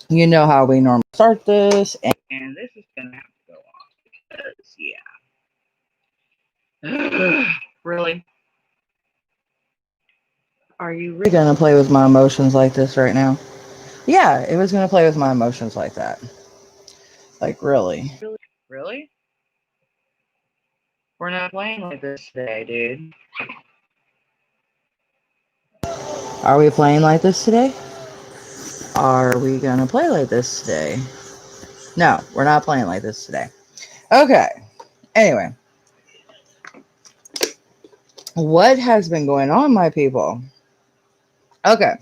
You know how we normally start this, and this is gonna have to go off because, yeah. Really? Are you really gonna play with my emotions like this right now? Yeah, it was gonna play with my emotions like that. Like, really? Really? We're not playing like this today, dude. Are we playing like this today? Are we gonna play like this today? No, we're not playing like this today. Okay. Anyway, what has been going on, my people? Okay.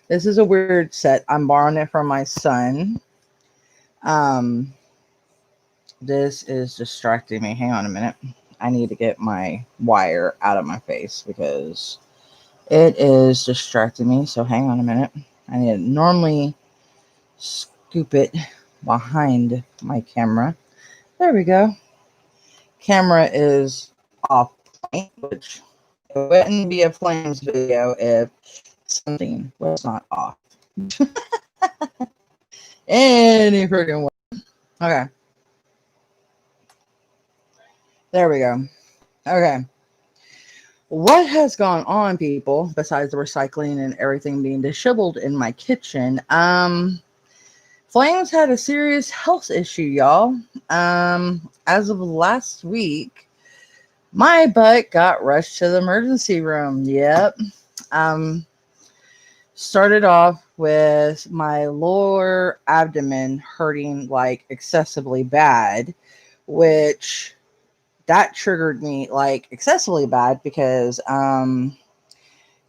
This is a weird set. I'm borrowing it from my son. Um, this is distracting me. Hang on a minute. I need to get my wire out of my face because it is distracting me. So hang on a minute. I need to normally scoop it behind my camera. There we go. Camera is off point, which it wouldn't be a Flames video if something was not off. Any freaking way. Okay. There we go. Okay. What has gone on, people, besides the recycling and everything being disheveled in my kitchen? Flames had a serious health issue, y'all. As of last week, my butt got rushed to the emergency room. Yep. Um, Started off with my lower abdomen hurting like excessively bad, which that triggered me like excessively bad because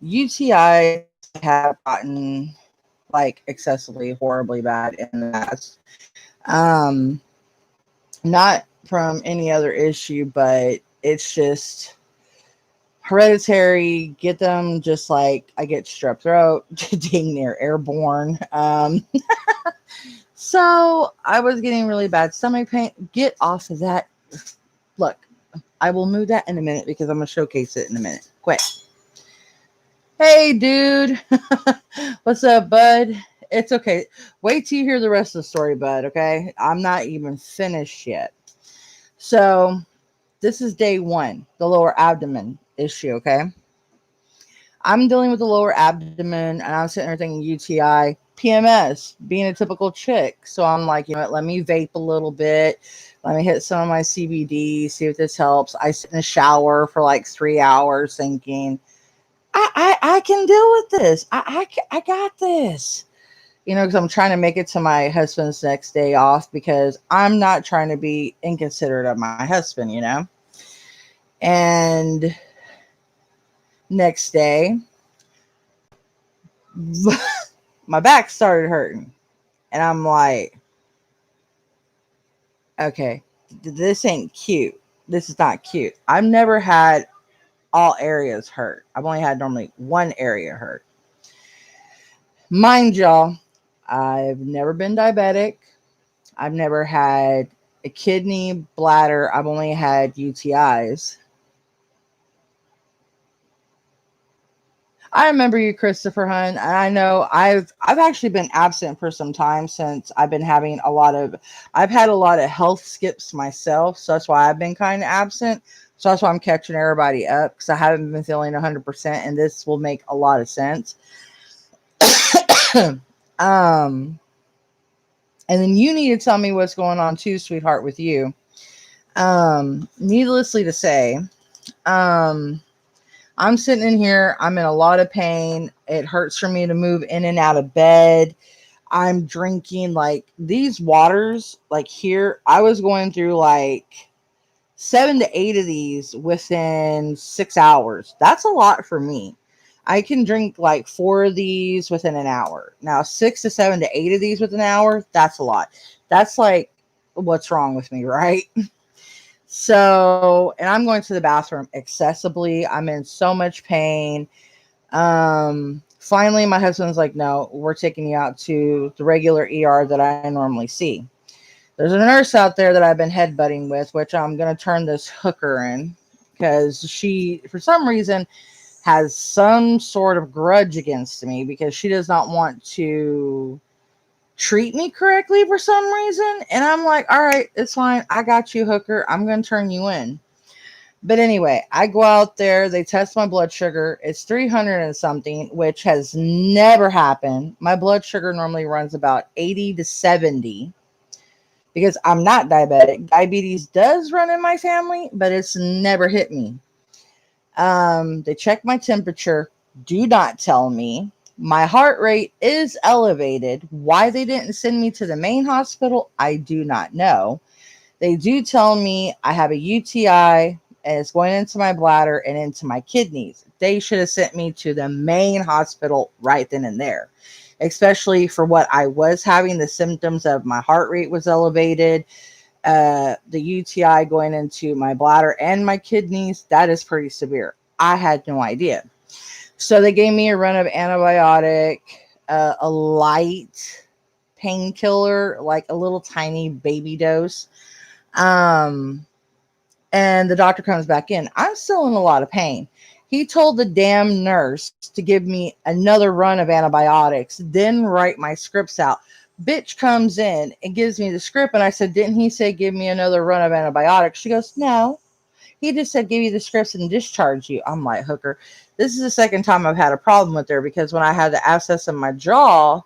UTIs have gotten like excessively horribly bad in the past. Um, Not from any other issue, but it's just hereditary. Get them just like I get strep throat, dang near airborne. So I was getting really bad stomach pain. Get off of that. Look, I will move that in a minute because I'm gonna showcase it in a minute. Quick. Hey, dude. What's up, bud? It's okay. Wait till you hear the rest of the story, bud. Okay, I'm not even finished yet. So this is day one, the lower abdomen issue. Okay, I'm dealing with the lower abdomen, and I'm sitting there thinking UTI, PMS, being a typical chick. So I'm like, you know what? Let me vape a little bit. Let me hit some of my CBD, see if this helps. I sit in the shower for like 3 hours thinking, I can deal with this. I got this. You know, because I'm trying to make it to my husband's next day off because I'm not trying to be inconsiderate of my husband, you know? And next day, my back started hurting. And I'm like, okay, this ain't cute. This is not cute. I've never had all areas hurt. I've only had normally one area hurt. Mind y'all, I've never been diabetic. I've never had a kidney, bladder. I've only had UTIs. I remember you, Christopher Hunt. And I know I've actually been absent for some time since I've been having I've had a lot of health skips myself, so that's why I've been kind of absent. So that's why I'm catching everybody up because I haven't been feeling 100%, and this will make a lot of sense. um, and then you need to tell me what's going on too, sweetheart, with you. Needlessly to say, um, I'm sitting in here. I'm in a lot of pain. It hurts for me to move in and out of bed. I'm drinking like these waters, like here. I was going through like 7 to 8 of these within 6 hours. That's a lot for me. I can drink like 4 of these within an hour. Now, 6 to 7 to 8 of these within an hour, that's a lot. That's like what's wrong with me, right? So, and I'm going to the bathroom accessibly. I'm in so much pain. Finally, my husband's like, no, we're taking you out to the regular ER that I normally see. There's a nurse out there that I've been headbutting with, which I'm going to turn this hooker in because she, for some reason, has some sort of grudge against me because she does not want to treat me correctly for some reason. And I'm like, all right, it's fine. I got you, hooker. I'm going to turn you in. But anyway, I go out there. They test my blood sugar. It's 300 and something, which has never happened. My blood sugar normally runs about 80 to 70 because I'm not diabetic. Diabetes does run in my family, but it's never hit me. They check my temperature. Do not tell me. My heart rate is elevated. Why they didn't send me to the main hospital, I do not know. They do tell me I have a UTI and it's going into my bladder and into my kidneys. They should have sent me to the main hospital right then and there, especially for what I was having. The symptoms of my heart rate was elevated. The UTI going into my bladder and my kidneys, that is pretty severe. I had no idea. So they gave me a run of antibiotic, a light painkiller, like a little tiny baby dose. And the doctor comes back in. I'm still in a lot of pain. He told the damn nurse to give me another run of antibiotics, then write my scripts out. Bitch comes in and gives me the script. And I said, didn't he say give me another run of antibiotics? She goes, no. He just said give you the scripts and discharge you. I'm like, hooker, this is the second time I've had a problem with her, because when I had the abscess in my jaw,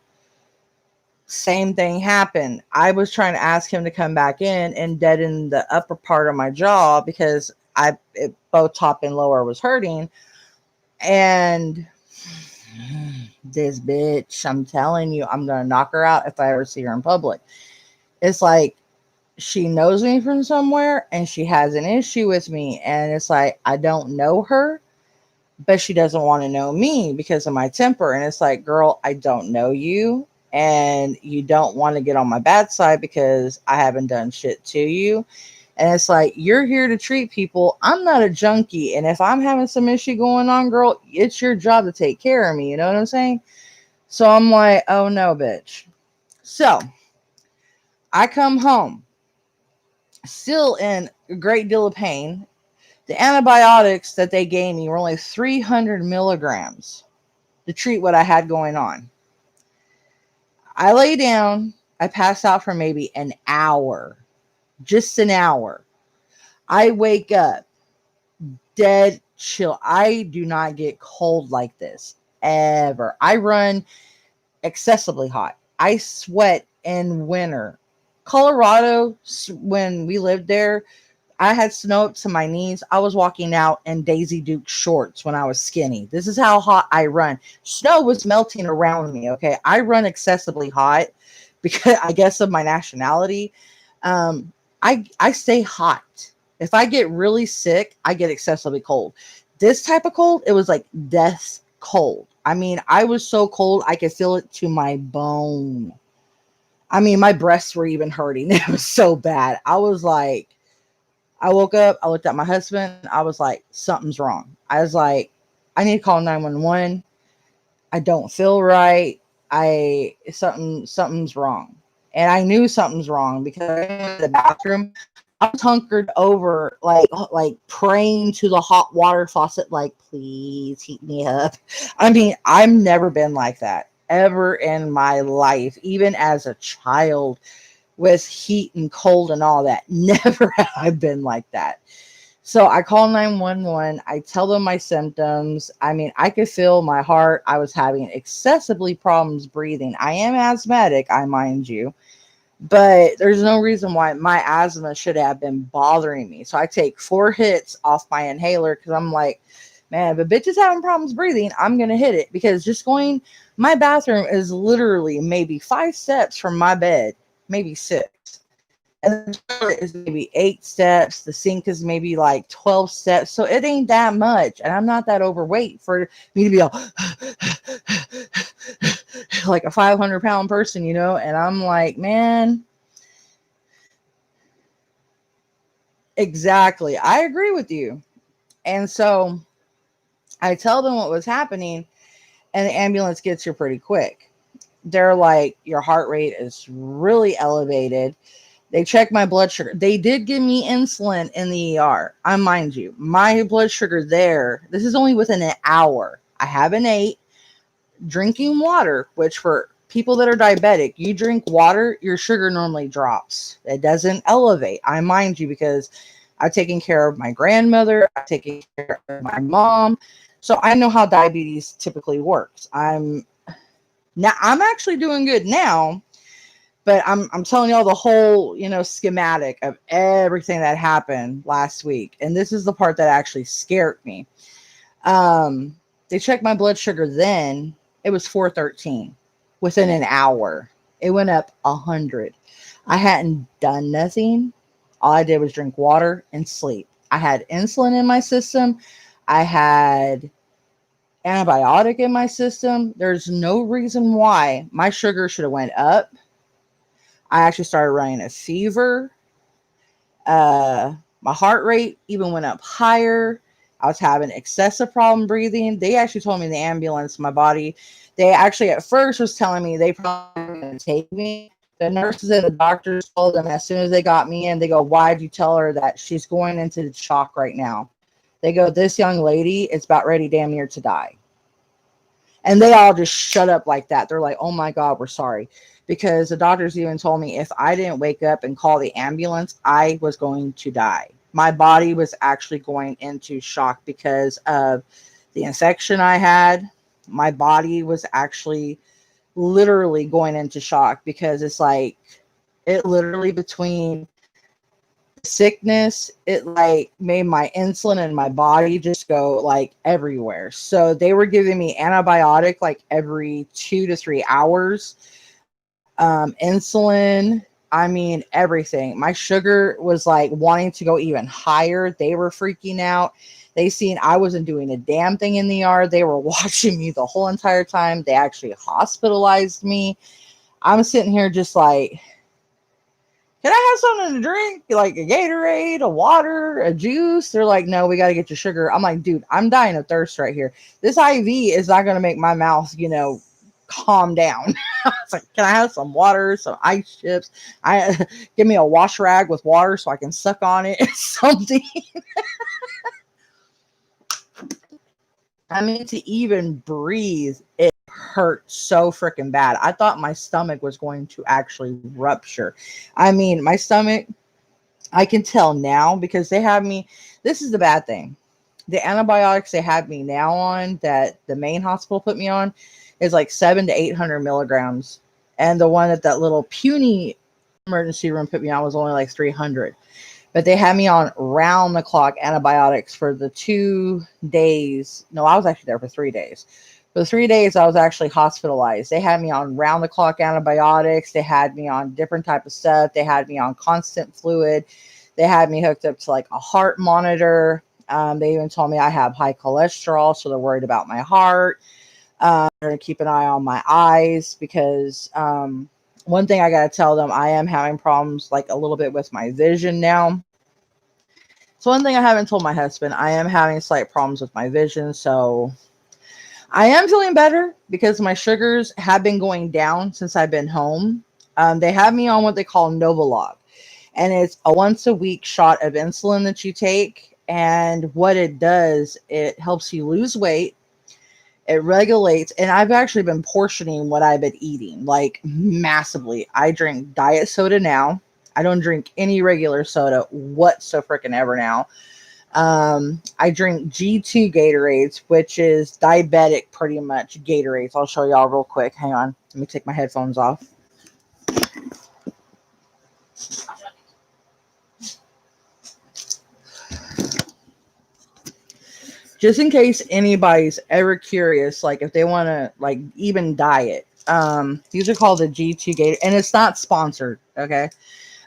same thing happened. I was trying to ask him to come back in and deaden the upper part of my jaw because both top and lower was hurting. And this bitch, I'm telling you, I'm going to knock her out if I ever see her in public. It's like she knows me from somewhere and she has an issue with me. And it's like, I don't know her, but she doesn't want to know me because of my temper. And it's like, girl, I don't know you. And you don't want to get on my bad side because I haven't done shit to you. And it's like, you're here to treat people. I'm not a junkie. And if I'm having some issue going on, girl, it's your job to take care of me. You know what I'm saying? So I'm like, oh no, bitch. So I come home, still in a great deal of pain. The antibiotics that they gave me were only 300 milligrams to treat what I had going on. I lay down. I pass out for maybe an hour, just an hour. I wake up dead chill. I do not get cold like this ever. I run excessively hot. I sweat in winter. Colorado, when we lived there, I had snow up to my knees. I was walking out in Daisy Duke shorts when I was skinny. This is how hot I run. Snow was melting around me. Okay. I run excessively hot because I guess of my nationality. I stay hot. If I get really sick, I get excessively cold. This type of cold, it was like death cold. I mean, I was so cold, I could feel it to my bone. I mean, my breasts were even hurting. It was so bad. I was like, I woke up, I looked at my husband. I was like, something's wrong. I was like, I need to call 911. I don't feel right. Something's wrong. And I knew something's wrong because I went to the bathroom. I was hunkered over, like praying to the hot water faucet, like, please heat me up. I mean, I've never been like that ever in my life, even as a child with heat and cold and all that. Never have I been like that. So I call 911. I tell them my symptoms. I mean, I could feel my heart. I was having excessively problems breathing. I am asthmatic, I mind you. But there's no reason why my asthma should have been bothering me. So I take 4 hits off my inhaler because I'm like, man, if a bitch is having problems breathing, I'm going to hit it. Because just going, my bathroom is literally maybe 5 steps from my bed, maybe 6. And the toilet is maybe 8 steps. The sink is maybe like 12 steps. So it ain't that much. And I'm not that overweight for me to be all like a 500-pound person, you know? And I'm like, man, exactly. I agree with you. And so I tell them what was happening, and the ambulance gets here pretty quick. They're like, your heart rate is really elevated. They checked my blood sugar. They did give me insulin in the ER. I mind you, my blood sugar there, this is only within an hour. I have an 8. Drinking water, which for people that are diabetic, you drink water, your sugar normally drops. It doesn't elevate. I mind you, because I've taken care of my grandmother, I've taken care of my mom. So I know how diabetes typically works. I'm actually doing good now, but I'm telling y'all the whole, schematic of everything that happened last week. And this is the part that actually scared me. They checked my blood sugar then. It was 413. Within an hour, it went up 100. I hadn't done nothing. All I did was drink water and sleep. I had insulin in my system. I had antibiotic in my system. There's no reason why my sugar should have went up. I actually started running a fever. My heart rate even went up higher. I was having excessive problem breathing. They actually told me in the ambulance, my body, they actually at first was telling me they probably were going to take me. The nurses and the doctors told them as soon as they got me in, they go, why'd you tell her that she's going into shock right now? They go, this young lady is about ready damn near to die. And they all just shut up like that. They're like, oh my God, we're sorry. Because the doctors even told me if I didn't wake up and call the ambulance, I was going to die. My body was actually going into shock because of the infection I had. My body was actually literally going into shock, because it's like, it literally, between sickness, it like made my insulin in my body just go like everywhere. So they were giving me antibiotic like every 2 to 3 hours. Insulin, I mean, everything. My sugar was like wanting to go even higher. They were freaking out. They seen I wasn't doing a damn thing in the yard. They were watching me the whole entire time. They actually hospitalized me. I'm sitting here just like, can I have something to drink? Like a Gatorade, a water, a juice? They're like, no, we got to get your sugar. I'm like, dude, I'm dying of thirst right here. This IV is not going to make my mouth, calm down. It's like, can I have some water, some ice chips? Give me a wash rag with water so I can suck on it. Something. I mean, to even breathe, it hurt so freaking bad. I thought my stomach was going to actually rupture. I mean, my stomach, I can tell now, because they have me. This is the bad thing. The antibiotics they have me now on, that the main hospital put me on, is like 700 to 800 milligrams. And the one at that little puny emergency room put me on was only like 300. But they had me on round the clock antibiotics for the 2 days. No, I was actually there for 3 days. For the 3 days, I was actually hospitalized. They had me on round the clock antibiotics. They had me on different type of stuff. They had me on constant fluid. They had me hooked up to like a heart monitor. They even told me I have high cholesterol, so they're worried about my heart. They're going to keep an eye on my eyes, because one thing I got to tell them, I am having problems like a little bit with my vision now. So one thing I haven't told my husband, I am having slight problems with my vision. So I am feeling better, because my sugars have been going down since I've been home. They have me on what they call Novolog, and it's a once a week shot of insulin that you take. And what it does, it helps you lose weight. It regulates, and I've actually been portioning what I've been eating, like massively. I drink diet soda now. I don't drink any regular soda whatsoever now. I drink G2 Gatorades, which is diabetic pretty much Gatorades. I'll show y'all real quick. Hang on. Let me take my headphones off. Just in case anybody's ever curious, like if they want to like even diet, these are called the G2 Gator, and it's not sponsored. Okay.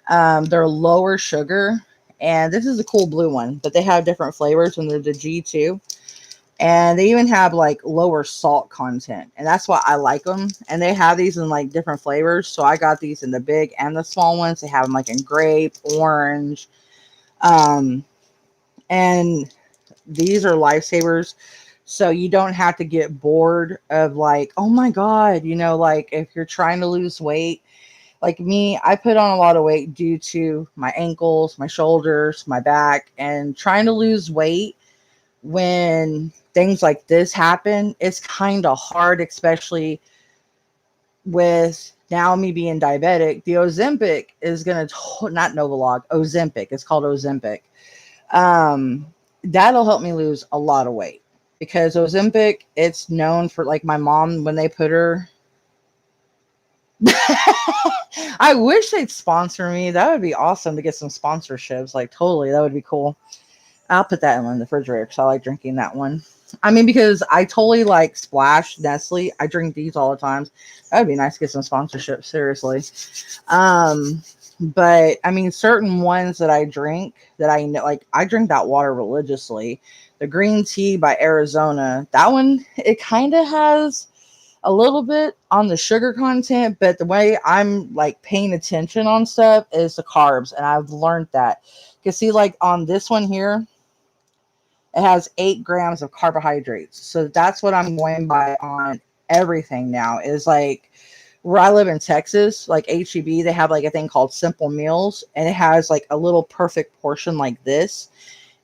They're lower sugar, and this is a cool blue one, but they have different flavors when they're the G2, and they even have like lower salt content, and that's why I like them. And they have these in like different flavors. So I got these in the big and the small ones. They have them like in grape, orange, and these are lifesavers. So you don't have to get bored of like, oh my God, like if you're trying to lose weight, like me, I put on a lot of weight due to my ankles, my shoulders, my back, and trying to lose weight when things like this happen, it's kind of hard, especially with now me being diabetic, the Ozempic is going to, not Novolog, Ozempic. It's called Ozempic. That'll help me lose a lot of weight because Ozempic, it's known for, like, my mom, when they put her, I wish they'd sponsor me. That would be awesome to get some sponsorships. Like, totally, that would be cool. I'll put that in the refrigerator because I like drinking that one. I mean, because I totally like Splash, Nestle. I drink these all the time. That would be nice to get some sponsorship, seriously. But I mean, certain ones that I drink that I know, like, I drink that water religiously. The green tea by Arizona, that one, it kind of has a little bit on the sugar content, but the way I'm like paying attention on stuff is the carbs, and I've learned that. You can see, like, on this one here, it has 8 grams of carbohydrates. So that's what I'm going by on everything now, is like, where I live in Texas, like HEB, they have like a thing called Simple Meals, and it has like a little perfect portion like this.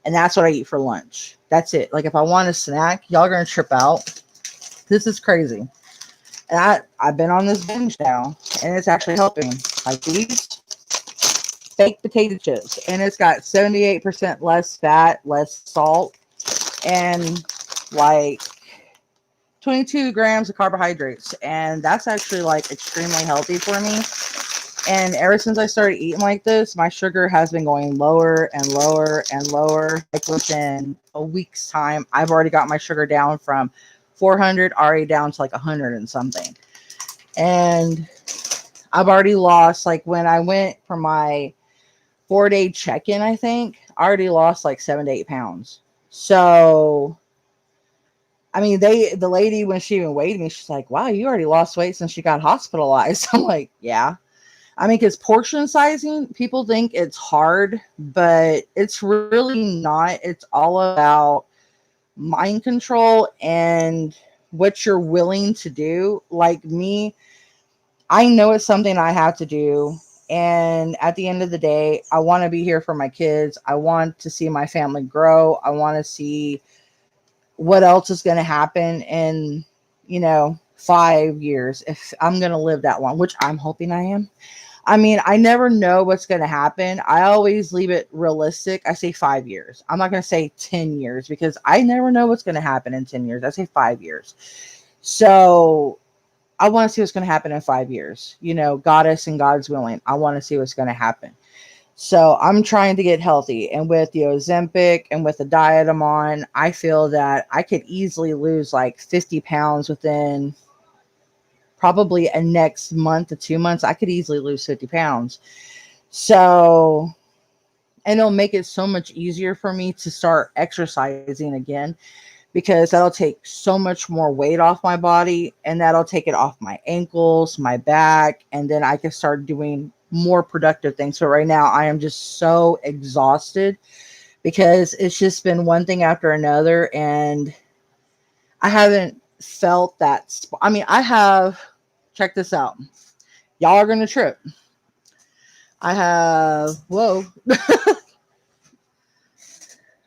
And that's what I eat for lunch. That's it. Like, if I want a snack, y'all are going to trip out. This is crazy. And I've been on this binge now, and it's actually helping. Like these baked potato chips, and it's got 78% less fat, less salt, and like 22 grams of carbohydrates. And that's actually like extremely healthy for me. And ever since I started eating like this, my sugar has been going lower and lower and lower. Like, within a week's time, I've already got my sugar down from 400 already down to like 100 and something. And I've already lost, like, when I went for my 4-day check-in, I think I already lost like 7 to 8 pounds. So, I mean, the lady, when she even weighed me, she's like, wow, you already lost weight since you got hospitalized. I'm like, yeah. I mean, because portion sizing, people think it's hard, but it's really not. It's all about mind control and what you're willing to do. Like me, I know it's something I have to do. And at the end of the day, I want to be here for my kids. I want to see my family grow. I want to see what else is going to happen in, 5 years, if I'm going to live that long, which I'm hoping I am. I mean, I never know what's going to happen. I always leave it realistic. I say 5 years. I'm not going to say 10 years because I never know what's going to happen in 10 years. I say 5 years. So I want to see what's going to happen in 5 years. Goddess and God's willing. I want to see what's going to happen. So I'm trying to get healthy. And with the Ozempic and with the diet I'm on, I feel that I could easily lose like 50 pounds within probably a next month to 2 months. I could easily lose 50 pounds. So, and it'll make it so much easier for me to start exercising again, because that'll take so much more weight off my body, and that'll take it off my ankles, my back, and then I can start doing more productive things. So right now I am just so exhausted because it's just been one thing after another, and I haven't felt that. I mean, I have, check this out. Y'all are going to trip. I have, whoa,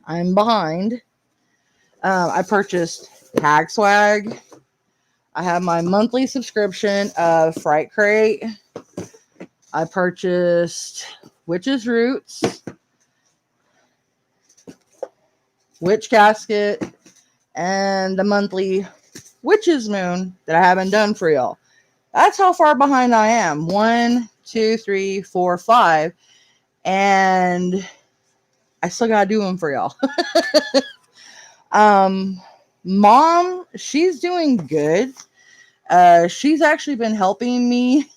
I'm behind. I purchased Tag Swag. I have my monthly subscription of Fright Crate. I purchased Witch's Roots, Witch Casket, and the monthly Witch's Moon that I haven't done for y'all. That's how far behind I am. 1, 2, 3, 4, 5. And I still gotta do them for y'all. Mom, she's doing good. She's actually been helping me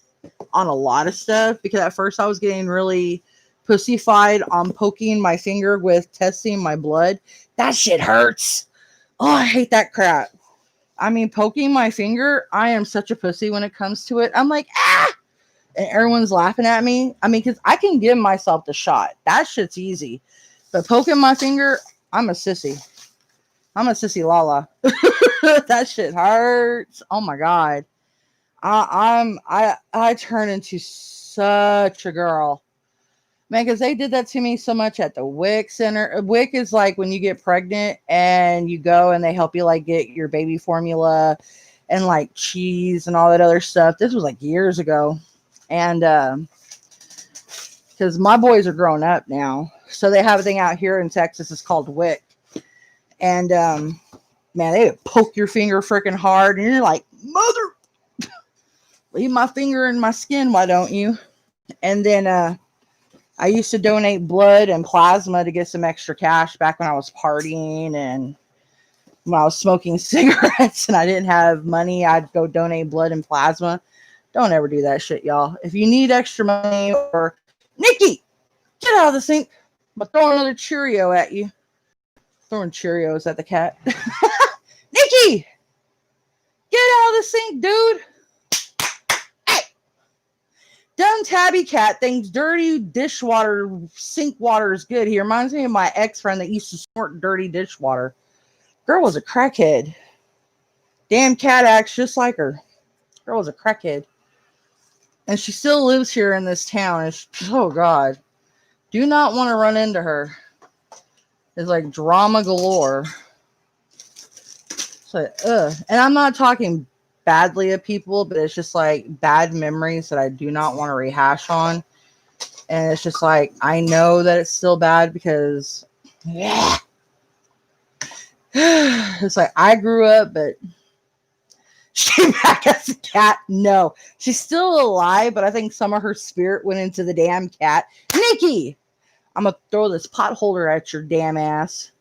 on a lot of stuff, because at first I was getting really pussyfied on poking my finger with testing my blood. That shit hurts. Oh, I hate that crap. I mean, poking my finger, I am such a pussy when it comes to it. I'm like, ah! And everyone's laughing at me. I mean, because I can give myself the shot. That shit's easy. But poking my finger, I'm a sissy. I'm a sissy Lala. That shit hurts. Oh my God. I turn into such a girl. Man, because they did that to me so much at the WIC Center. WIC is like when you get pregnant and you go and they help you like get your baby formula and like cheese and all that other stuff. This was like years ago. And because my boys are grown up now, so they have a thing out here in Texas. It's called WIC. And man, they would poke your finger freaking hard, and you're like, mother, leave my finger in my skin, why don't you? And then I used to donate blood and plasma to get some extra cash back when I was partying and when I was smoking cigarettes and I didn't have money. I'd go donate blood and plasma. Don't ever do that shit, y'all. If you need extra money, or Nikki, get out of the sink. I'm gonna throw another Cheerio at you. Throwing Cheerios at the cat. Nikki, get out of the sink, dude. Hey, dumb tabby cat thinks dirty dishwater, sink water is good. He reminds me of my ex-friend that used to snort dirty dishwater. Girl was a crackhead. Damn cat acts just like her. Girl was a crackhead. And she still lives here in this town. And oh, God. Do not want to run into her. It's like drama galore. So, and I'm not talking badly of people, but it's just like bad memories that I do not want to rehash on. And it's just like, I know that it's still bad because, yeah. It's like, I grew up, but she back as a cat? No. She's still alive, but I think some of her spirit went into the damn cat. Nikki! I'm gonna throw this pot holder at your damn ass.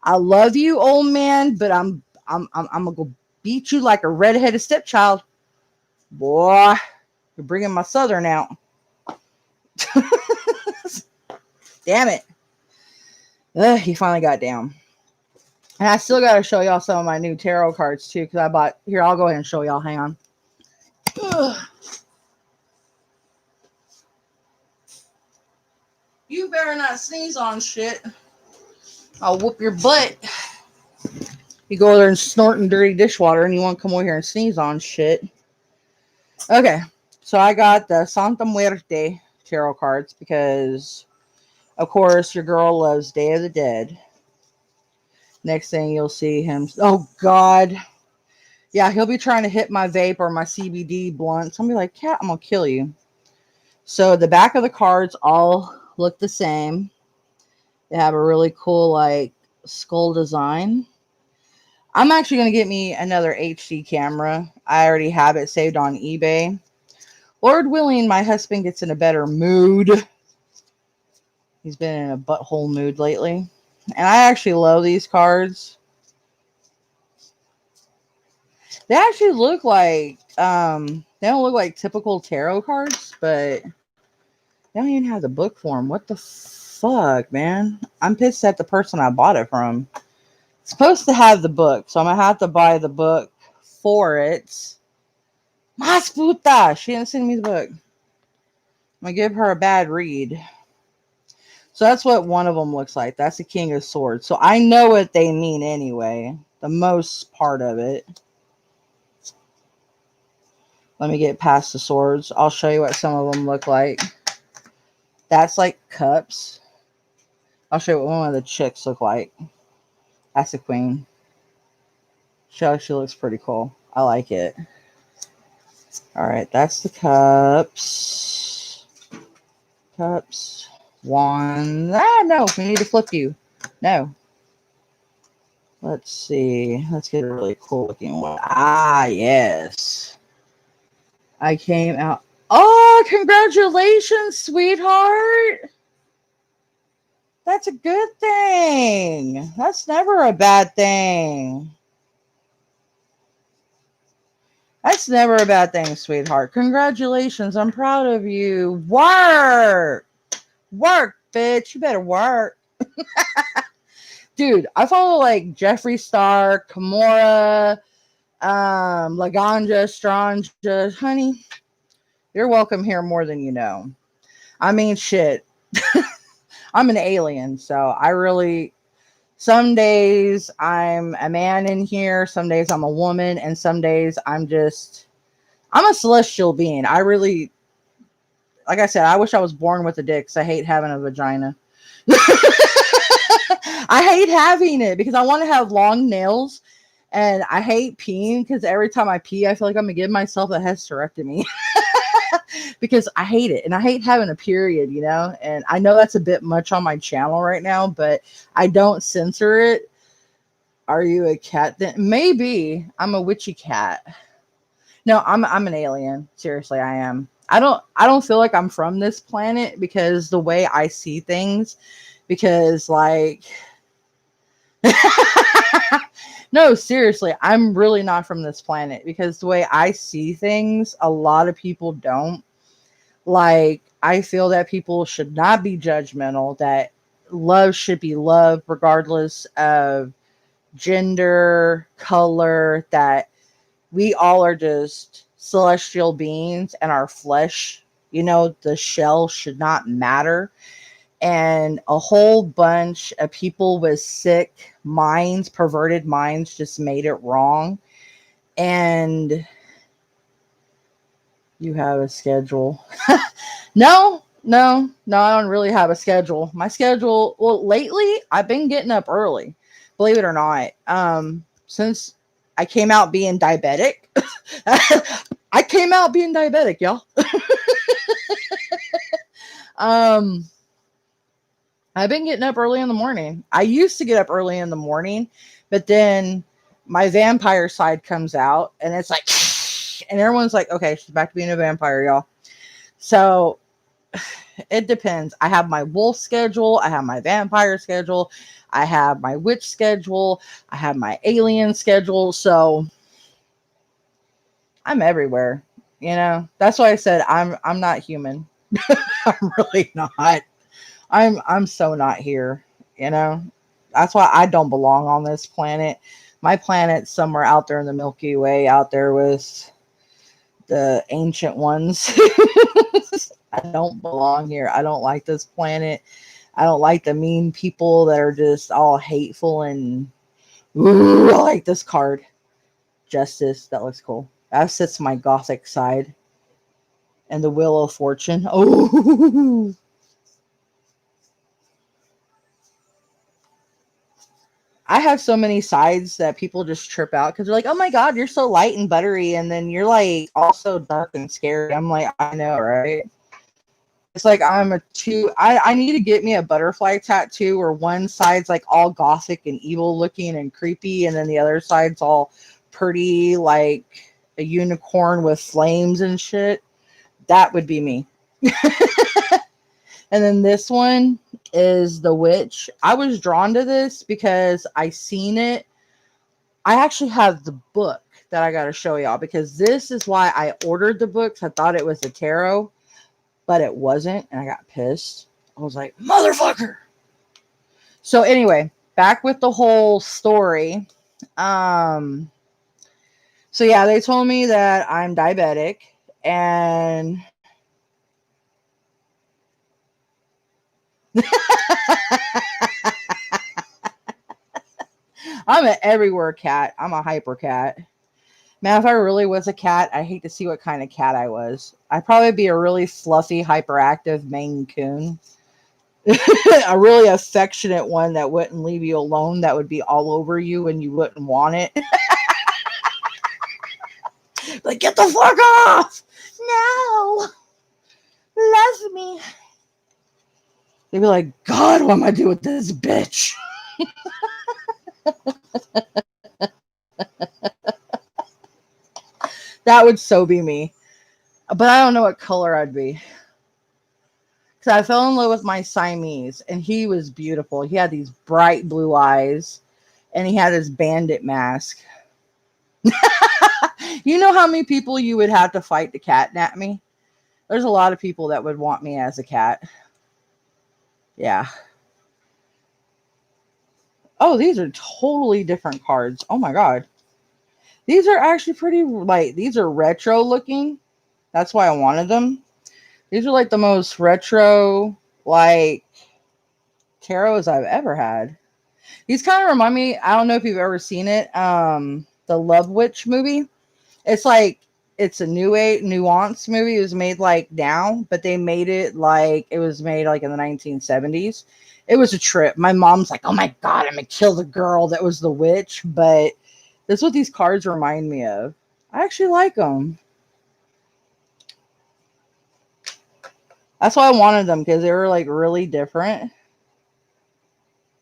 I love you, old man, but I'm gonna go beat you like a redheaded stepchild. Boy, you're bringing my southern out. Damn it. He finally got down. And I still got to show y'all some of my new tarot cards, too, because I bought... Here, I'll go ahead and show y'all. Hang on. Ugh. You better not sneeze on shit. I'll whoop your butt. You go there and snorting dirty dishwater, and you want to come over here and sneeze on shit. Okay. So I got the Santa Muerte tarot cards because, of course, your girl loves Day of the Dead. Next thing you'll see him. Oh, God. Yeah, he'll be trying to hit my vape or my CBD blunts. I'm going to be like, cat, I'm going to kill you. So the back of the cards all look the same. They have a really cool, like, skull design. I'm actually going to get me another HD camera. I already have it saved on eBay. Lord willing, my husband gets in a better mood. He's been in a butthole mood lately. And I actually love these cards. They actually look like, they don't look like typical tarot cards, but they don't even have the book form. What the fuck, man? I'm pissed at the person I bought it from. It's supposed to have the book, so I'm going to have to buy the book for it. Mas puta! She didn't send me the book. I'm going to give her a bad read. So that's what one of them looks like. That's the King of Swords. So I know what they mean anyway. The most part of it. Let me get past the swords. I'll show you what some of them look like. That's like cups. I'll show you what one of the chicks look like. That's a queen. She looks pretty cool. I like it. Alright, that's the cups. Cups. One. Ah, no. We need to flip you. No. Let's see. Let's get a really cool looking one. Ah, yes. I came out. Oh, congratulations, sweetheart. That's a good thing. That's never a bad thing. That's never a bad thing, sweetheart. Congratulations. I'm proud of you. Work. Work, bitch. You better work. Dude, I follow like Jeffree Star, Kimura, Laganja, Stranja. Honey, you're welcome here more than you know. I mean, shit. I'm an alien, so I really... Some days I'm a man in here, some days I'm a woman, and some days I'm a celestial being. I really... Like I said, I wish I was born with a dick, because I hate having a vagina. I hate having it, because I want to have long nails, And I hate peeing because every time I pee, I feel like I'm gonna give myself a hysterectomy because I hate it. And I hate having a period, you know? And I know that's a bit much on my channel right now, but I don't censor it. Are you a cat then? Maybe. I'm a witchy cat. No, I'm an alien. Seriously, I am. I don't feel like I'm from this planet because the way I see things, because like no, seriously, I'm really not from this planet because the way I see things, a lot of people don't. Like, I feel that people should not be judgmental, that love should be love regardless of gender, color, that we all are just celestial beings and our flesh, the shell should not matter. And a whole bunch of people with sick minds, perverted minds, just made it wrong. And you have a schedule. No, I don't really have a schedule. My schedule, well, lately I've been getting up early, believe it or not. Since I came out being diabetic, I came out being diabetic, y'all. I've been getting up early in the morning. I used to get up early in the morning, but then my vampire side comes out and it's like, and everyone's like, okay, she's back to being a vampire, y'all. So it depends. I have my wolf schedule. I have my vampire schedule. I have my witch schedule. I have my alien schedule. So I'm everywhere. That's why I said I'm not human. I'm really not. I'm so not here. That's why I don't belong on this planet. My planet's somewhere out there in the Milky Way, out there with the ancient ones. I don't belong here. I don't like this planet. I don't like the mean people that are just all hateful and ooh, I like this card. Justice. That looks cool. That sits my gothic side. And the Wheel of Fortune. Oh, I have so many sides that people just trip out because they're like, oh my God, you're so light and buttery. And then you're like also dark and scary. I'm like, I know, right? It's like I'm a two. I need to get me a butterfly tattoo where one side's like all gothic and evil looking and creepy. And then the other side's all pretty, like a unicorn with flames and shit. That would be me. And then this one is the witch. I was drawn to this because I seen it. I actually have the book that I got to show y'all because this is why I ordered the books. I thought it was a tarot, but it wasn't. And I got pissed. I was like, motherfucker. So anyway, back with the whole story. So yeah, they told me that I'm diabetic and I'm an everywhere cat. I'm a hyper cat. Man, if I really was a cat, I hate to see what kind of cat I was. I'd probably be a really fluffy, hyperactive Maine Coon. A really affectionate one that wouldn't leave you alone, that would be all over you and you wouldn't want it. Like, get the fuck off! No! Love me. They'd be like, God, what am I doing with this bitch? That would so be me. But I don't know what color I'd be. Because I fell in love with my Siamese, and he was beautiful. He had these bright blue eyes, and he had his bandit mask. You know how many people you would have to fight to catnap me? There's a lot of people that would want me as a cat. Yeah. Oh, these are totally different cards. Oh my God. These are actually pretty, like, these are retro looking. That's why I wanted them. These are like the most retro, like, tarots I've ever had. These kind of remind me, I don't know if you've ever seen it, the Love Witch movie. It's like, it's a new age nuance movie. It was made like now, but they made it like it was made like in the 1970s. It was a trip. My mom's like, oh my God, I'm gonna kill the girl that was the witch. But This is what these cards remind me of. I actually like them. That's why I wanted them, because they were like really different.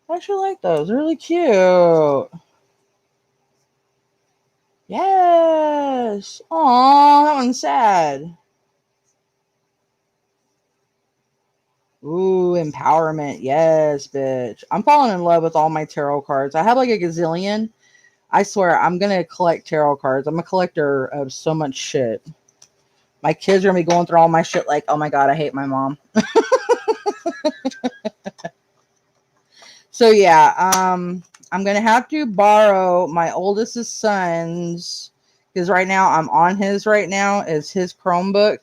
I actually like those. They're really cute. Yes. Aw, that one's sad. Ooh, empowerment. Yes, bitch. I'm falling in love with all my tarot cards. I have like a gazillion. I swear, I'm going to collect tarot cards. I'm a collector of so much shit. My kids are going to be going through all my shit like, oh my God, I hate my mom. So yeah, I'm going to have to borrow my oldest son's, because right now I'm on his right now, is his Chromebook,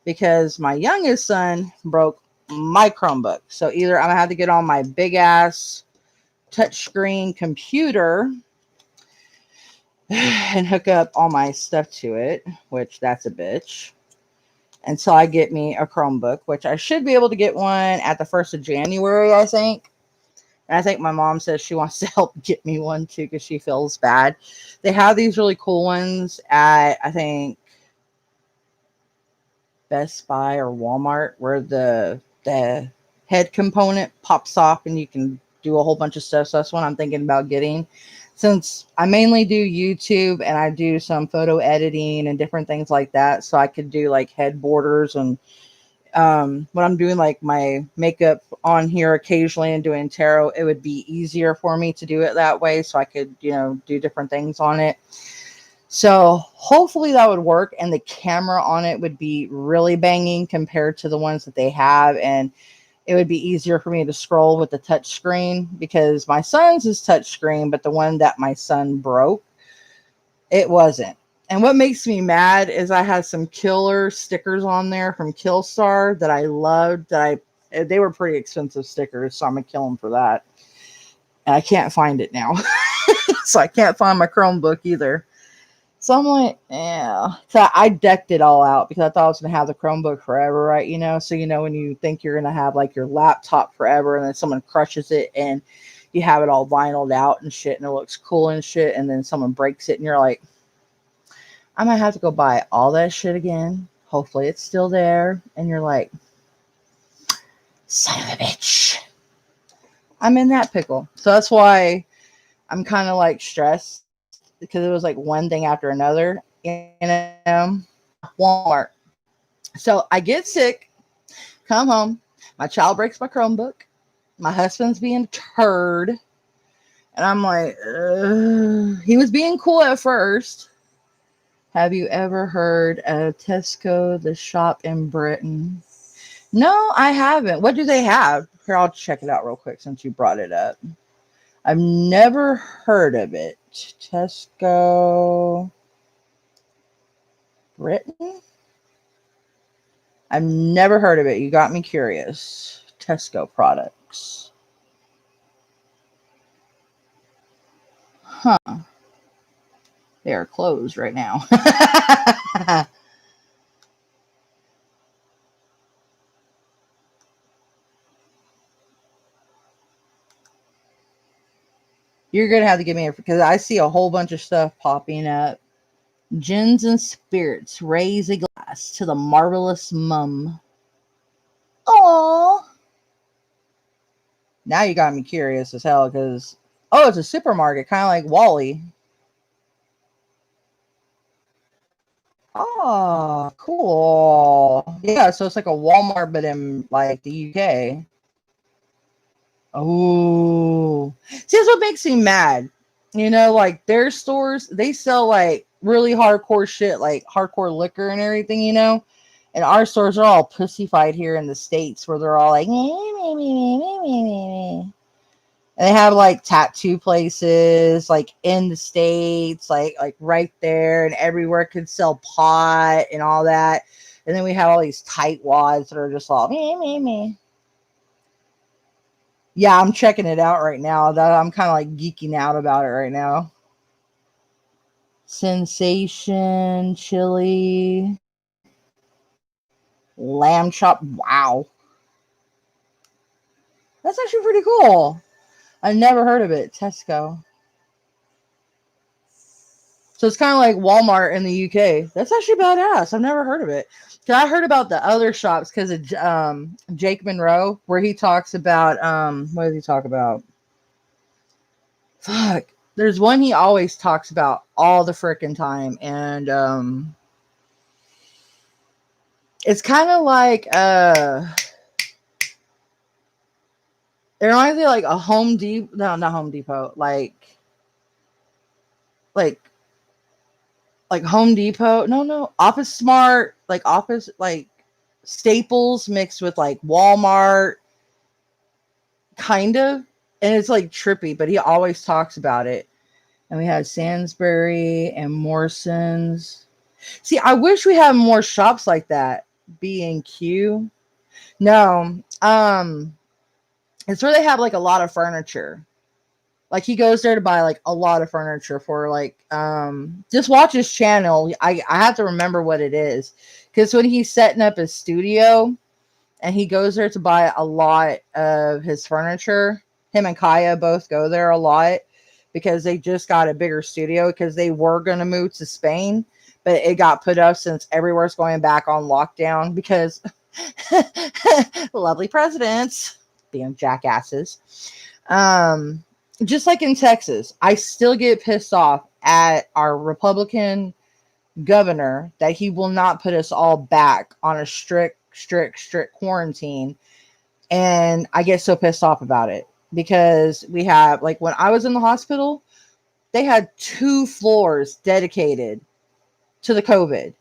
because my youngest son broke my Chromebook. So either I'm going to have to get on my big ass touchscreen computer and hook up all my stuff to it, which that's a bitch, until I get me a Chromebook, which I should be able to get one at the 1st of January, I think. And I think my mom says she wants to help get me one too, because she feels bad. They have these really cool ones at, I think, Best Buy or Walmart, where the head component pops off and you can do a whole bunch of stuff. So that's what I'm thinking about getting, since I mainly do YouTube and I do some photo editing and different things like that. So I could do like head borders, and when I'm doing like my makeup on here occasionally and doing tarot, it would be easier for me to do it that way, so I could, you know, do different things on it. So hopefully that would work, and the camera on it would be really banging compared to the ones that they have, and it would be easier for me to scroll with the touch screen, because my son's is touch screen, but the one that my son broke, it wasn't. And what makes me mad is I had some killer stickers on there from Killstar that I loved. They were pretty expensive stickers, so I'm gonna kill them for that. And I can't find it now, so I can't find my Chromebook either. So I'm like, yeah. So I decked it all out because I thought I was going to have the Chromebook forever, right? You know, so, you know, when you think you're going to have like your laptop forever, and then someone crushes it and you have it all vinyled out and shit, and it looks cool and shit, and then someone breaks it and you're like, I might have to go buy all that shit again. Hopefully it's still there. And you're like, son of a bitch. I'm in that pickle. So that's why I'm kind of like stressed, because it was like one thing after another, you know. Walmart. So I get sick, come home, my child breaks my Chromebook, my husband's being a turd, and I'm like, he was being cool at first. Have you ever heard of Tesco, the shop in Britain? No, I haven't. What do they have? Here, I'll check it out real quick since you brought it up. I've never heard of it. Tesco, Britain? I've never heard of it. You got me curious. Tesco products. Huh. They are closed right now. You're going to have to give me a, because I see a whole bunch of stuff popping up. Gins and spirits. Raise a glass to the marvelous mum. Aww. Now you got me curious as hell, because, oh, it's a supermarket, kind of like Wally. Oh, cool. Yeah, so it's like a Walmart, but in like the UK. Oh, see, that's what makes me mad. You know, like their stores, they sell like really hardcore shit, like hardcore liquor and everything, you know. And our stores are all pussyfied here in the States, where they're all like, me, me, me, me, me, me, me. And they have like tattoo places, like in the States, like right there, and everywhere could sell pot and all that. And then we have all these tight wads that are just all me, me, me. Yeah, I'm checking it out right now. That I'm kind of like geeking out about it right now. Sensation, chili, lamb chop. Wow. That's actually pretty cool. I never heard of it. Tesco. So it's kind of like Walmart in the UK. That's actually badass. I've never heard of it. I heard about the other shops because of Jake Monroe, where he talks about what does he talk about? Fuck. There's one he always talks about all the freaking time, and it's kind of like it reminds me of like a Home Depot. No, not Home Depot. Like Home Depot. No, Office Smart. Like Office, like Staples mixed with like Walmart, kind of. And it's like trippy, but he always talks about it. And we had Sainsbury and Morrison's. See, I wish we had more shops like that. B&Q. No, it's where they have like a lot of furniture. Like he goes there to buy like a lot of furniture for like just watch his channel. I have to remember what it is. Because when he's setting up his studio and he goes there to buy a lot of his furniture, him and Kaya both go there a lot because they just got a bigger studio because they were going to move to Spain, but it got put up since everywhere's going back on lockdown because lovely presidents being jackasses. Just like in Texas, I still get pissed off at our Republican governor that he will not put us all back on a strict quarantine. And I get so pissed off about it because we have, like, when I was in the hospital, they had 2 floors dedicated to the COVID,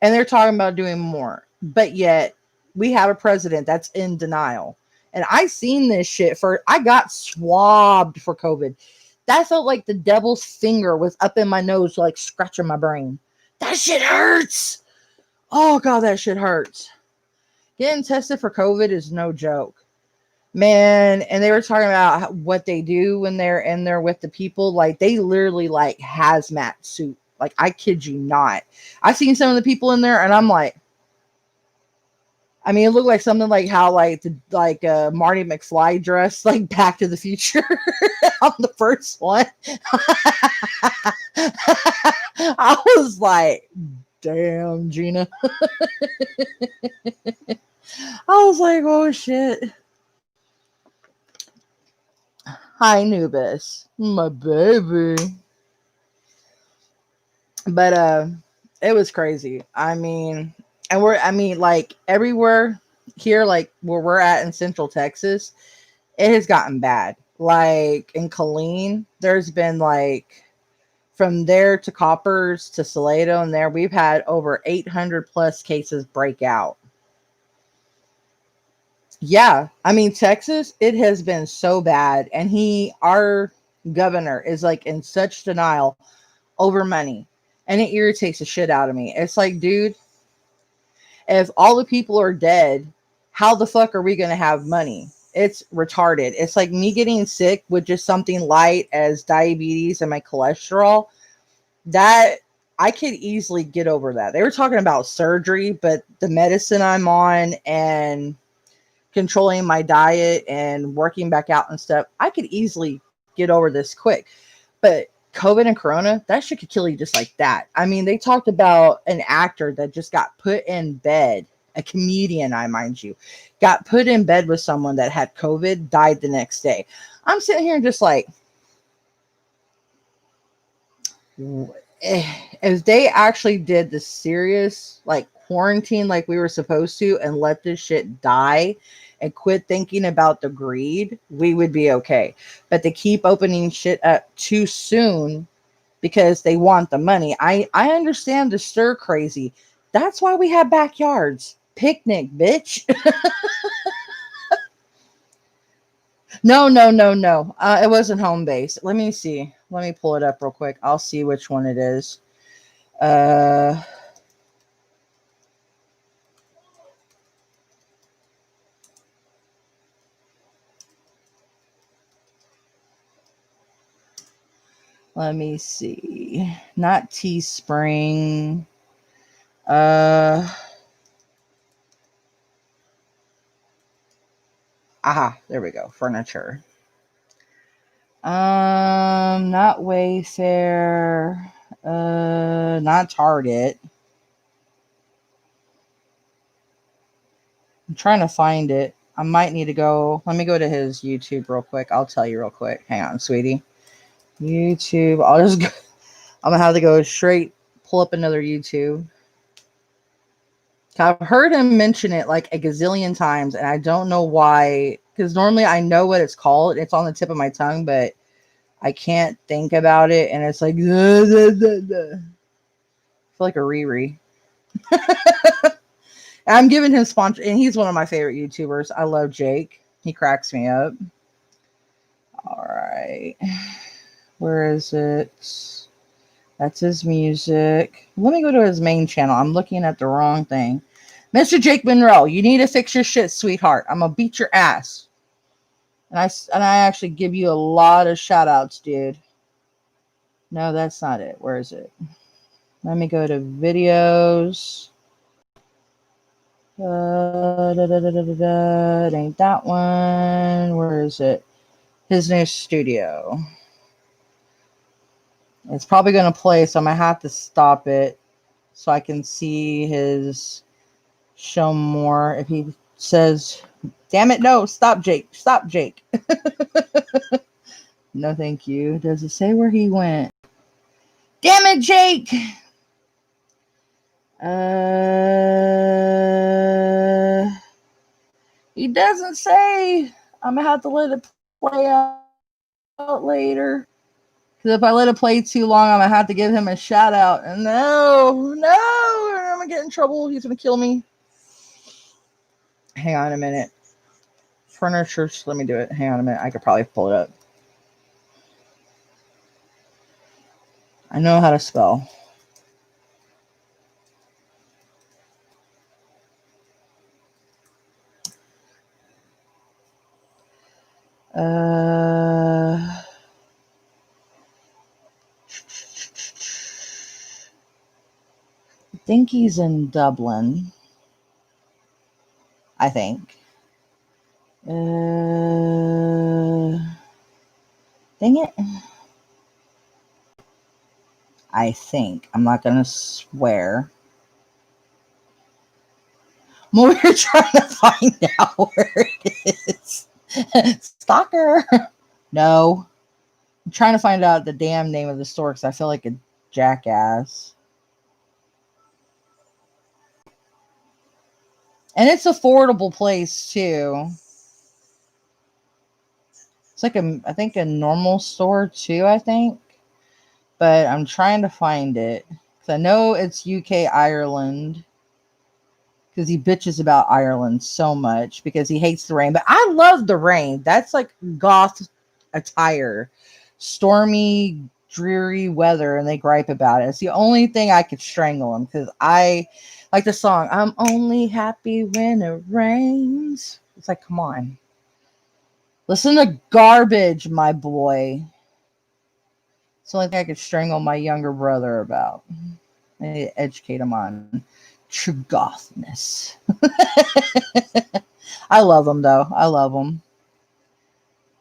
and they're talking about doing more. But yet, we have a president that's in denial. And I seen this shit I got swabbed for COVID. That felt like the devil's finger was up in my nose, like scratching my brain. That shit hurts. Oh, God, that shit hurts. Getting tested for COVID is no joke. Man, and they were talking about what they do when they're in there with the people. Like, they literally, like, hazmat suit. Like, I kid you not. I seen some of the people in there, and I'm like, I mean, it looked like something like how like Marty McFly dressed like Back to the Future on the first one. I was like, damn, Gina. I was like, oh shit. Hi, Nubis, my baby. But it was crazy. I mean, like everywhere here, like where we're at in Central Texas, it has gotten bad. Like in Killeen, there's been like from there to Coppers to Salado, and there we've had over 800 plus cases break out. Yeah, I mean Texas, it has been so bad, and our governor is like in such denial over money, and it irritates the shit out of me. It's like, dude, if all the people are dead, how the fuck are we going to have money? It's retarded. It's like me getting sick with just something light as diabetes and my cholesterol. That I could easily get over that. They were talking about surgery, but the medicine I'm on and controlling my diet and working back out and stuff, I could easily get over this quick. But COVID and Corona, that shit could kill you just like that. I mean, they talked about an actor that just got put in bed, a comedian, I mind you, got put in bed with someone that had COVID, died the next day. I'm sitting here just like, if they actually did the serious like quarantine like we were supposed to and let this shit die and quit thinking about the greed, we would be okay. But they keep opening shit up too soon because they want the money. I understand the stir crazy. That's why we have backyards. Picnic, bitch. No. It wasn't home base. Let me see. Let me pull it up real quick. I'll see which one it is. Let me see. Not Teespring. There we go. Furniture. Not Wayfair. Not Target. I'm trying to find it. I might need to go. Let me go to his YouTube real quick. I'll tell you real quick. Hang on, sweetie. YouTube. I'll just go. I'm gonna have to go straight pull up another YouTube. I've heard him mention it like a gazillion times, and I don't know why. Because normally I know what it's called. It's on the tip of my tongue, but I can't think about it, and it's like duh, duh, duh, duh. I feel like a Riri. I'm giving him sponsor, and he's one of my favorite YouTubers. I love Jake. He cracks me up. All right, where is it? That's his music. Let me go to his main channel. I'm looking at the wrong thing. Mr. Jake Monroe, you need to fix your shit, sweetheart. I'm gonna beat your ass. And I actually give you a lot of shout outs, dude. No, that's not it. Where is it? Let me go to videos. It ain't that one. Where is it? His new studio. It's probably going to play, so I'm going to have to stop it so I can see his show more. If he says, damn it, no, stop, Jake. Stop, Jake. No, thank you. Does it say where he went? Damn it, Jake. He doesn't say. I'm going to have to let it play out later. Because if I let it play too long, I'm going to have to give him a shout out. And no, I'm going to get in trouble. He's going to kill me. Hang on a minute. Furniture, let me do it. Hang on a minute. I could probably pull it up. I know how to spell. I think he's in Dublin. I think. Dang it. I think. I'm not going to swear. I'm over here trying to find out where it is. Stalker. No. I'm trying to find out the damn name of the store because I feel like a jackass. And it's an affordable place too. It's like I think a normal store too, I think. But I'm trying to find it. Because I know it's UK, Ireland. Because he bitches about Ireland so much because he hates the rain. But I love the rain. That's like goth attire. Stormy, dreary weather, and they gripe about it. It's the only thing I could strangle them because I like the song, I'm only happy when it rains. It's like, come on. Listen to Garbage, my boy. It's the only thing I could strangle my younger brother about. I need to educate him on true gothness. I love him, though. I love him.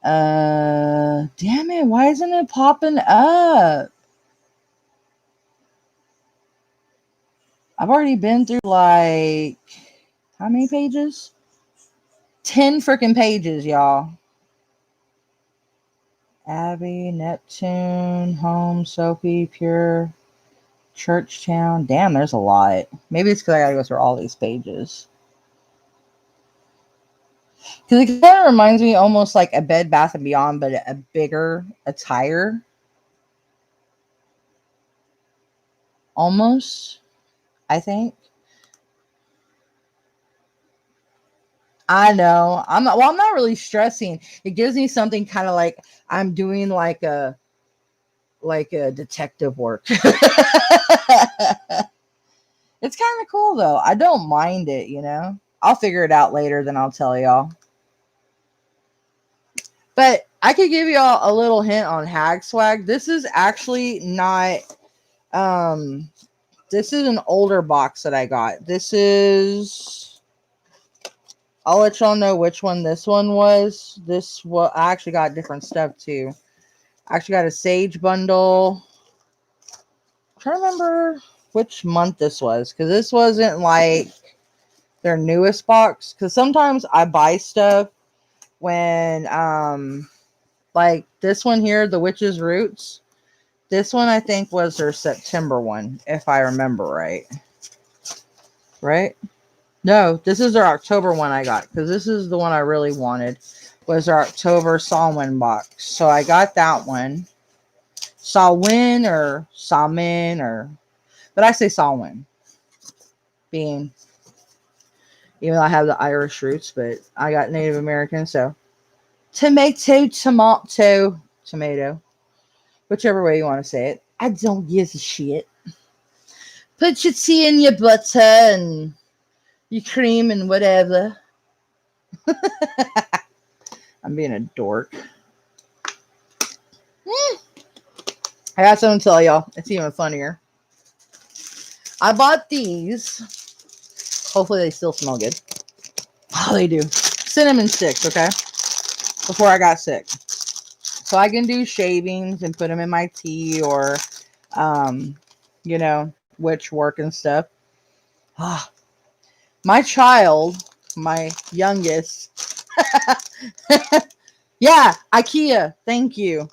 Damn it. Why isn't it popping up? I've already been through like, how many pages? 10 freaking pages, y'all. Abby, Neptune, Home, Sophie, Pure, Churchtown. Damn, there's a lot. Maybe it's because I gotta go through all these pages. Because it kind of reminds me almost like a Bed Bath & Beyond, but a bigger attire. Almost, I think. I know. I'm not really stressing. It gives me something kind of like I'm doing like a detective work. It's kind of cool though. I don't mind it, you know. I'll figure it out later, then I'll tell y'all. But I could give y'all a little hint on Hag Swag. This is actually not this is an older box that I got. This is, I'll let y'all know which one this one was. I actually got different stuff too. I actually got a Sage bundle. trying to remember which month this was, because this wasn't like their newest box. Because sometimes I buy stuff when like this one here, the Witch's Roots. This one I think was their September one, if I remember right. Right? No, this is their October one I got, because this is the one I really wanted. Was our October Samhain box. So I got that one. Samhain or Salmon or, but I say Samhain, being, even though I have the Irish roots, but I got Native American, so tomato, whichever way you want to say it. I don't give a shit. Put your tea in your butter and your cream and whatever. I'm being a dork. I got something to tell y'all. It's even funnier. I bought these. Hopefully they still smell good. Oh, they do. Cinnamon sticks, okay? Before I got sick. So I can do shavings and put them in my tea or, you know, witch work and stuff. Ah, my child, my youngest. Yeah, IKEA. Thank you.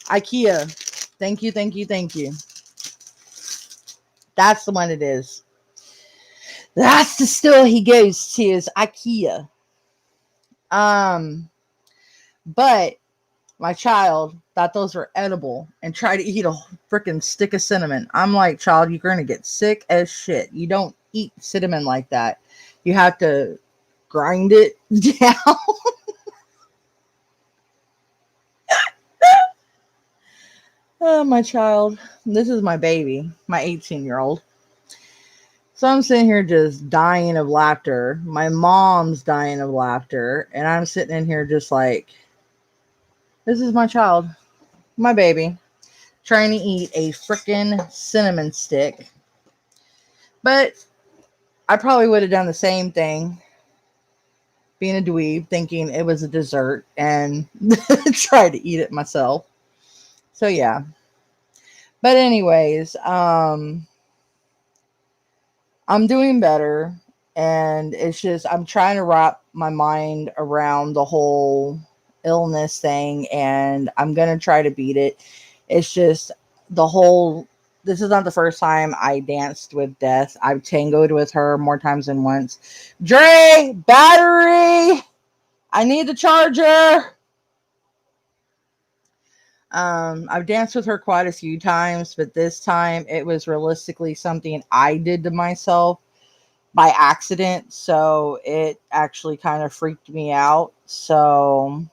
IKEA. Thank you, thank you, thank you. That's the one it is. That's the store he goes to, is IKEA. But my child thought those were edible and tried to eat a freaking stick of cinnamon. I'm like, child, you're going to get sick as shit. You don't eat cinnamon like that. You have to grind it down. Oh, my child. This is my baby, my 18-year-old. So I'm sitting here just dying of laughter. My mom's dying of laughter. And I'm sitting in here just like, this is my child, my baby, trying to eat a freaking cinnamon stick. But I probably would have done the same thing, being a dweeb, thinking it was a dessert, and tried to eat it myself. So yeah. But anyways, I'm doing better, and it's just I'm trying to wrap my mind around the whole illness thing, and I'm gonna try to beat it. It's just the whole, this is not the first time I danced with death. I've tangoed with her more times than once. Dre, battery, I need the charger. I've danced with her quite a few times, but this time it was realistically something I did to myself by accident, so it actually kind of freaked me out. So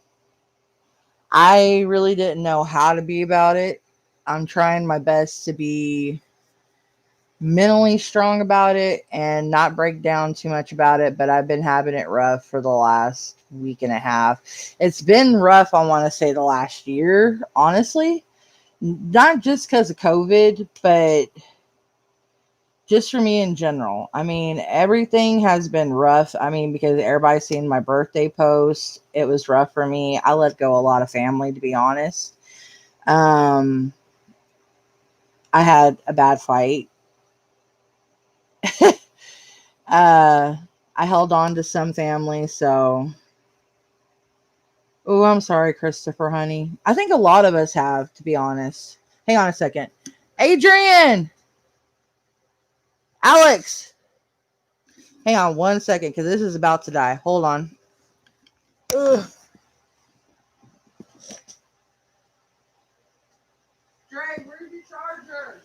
I really didn't know how to be about it. I'm trying my best to be mentally strong about it and not break down too much about it, but I've been having it rough for the last week and a half. It's been rough, I want to say, the last year, honestly. Not just because of COVID, but just for me in general. I mean, everything has been rough. I mean, because everybody's seen my birthday post, it was rough for me. I let go a lot of family, to be honest. I had a bad fight. I held on to some family, so. Oh, I'm sorry, Christopher, honey. I think a lot of us have, to be honest. Hang on a second. Adrian! Alex! Hang on 1 second, because this is about to die. Hold on. Ugh. Dre, where's your charger?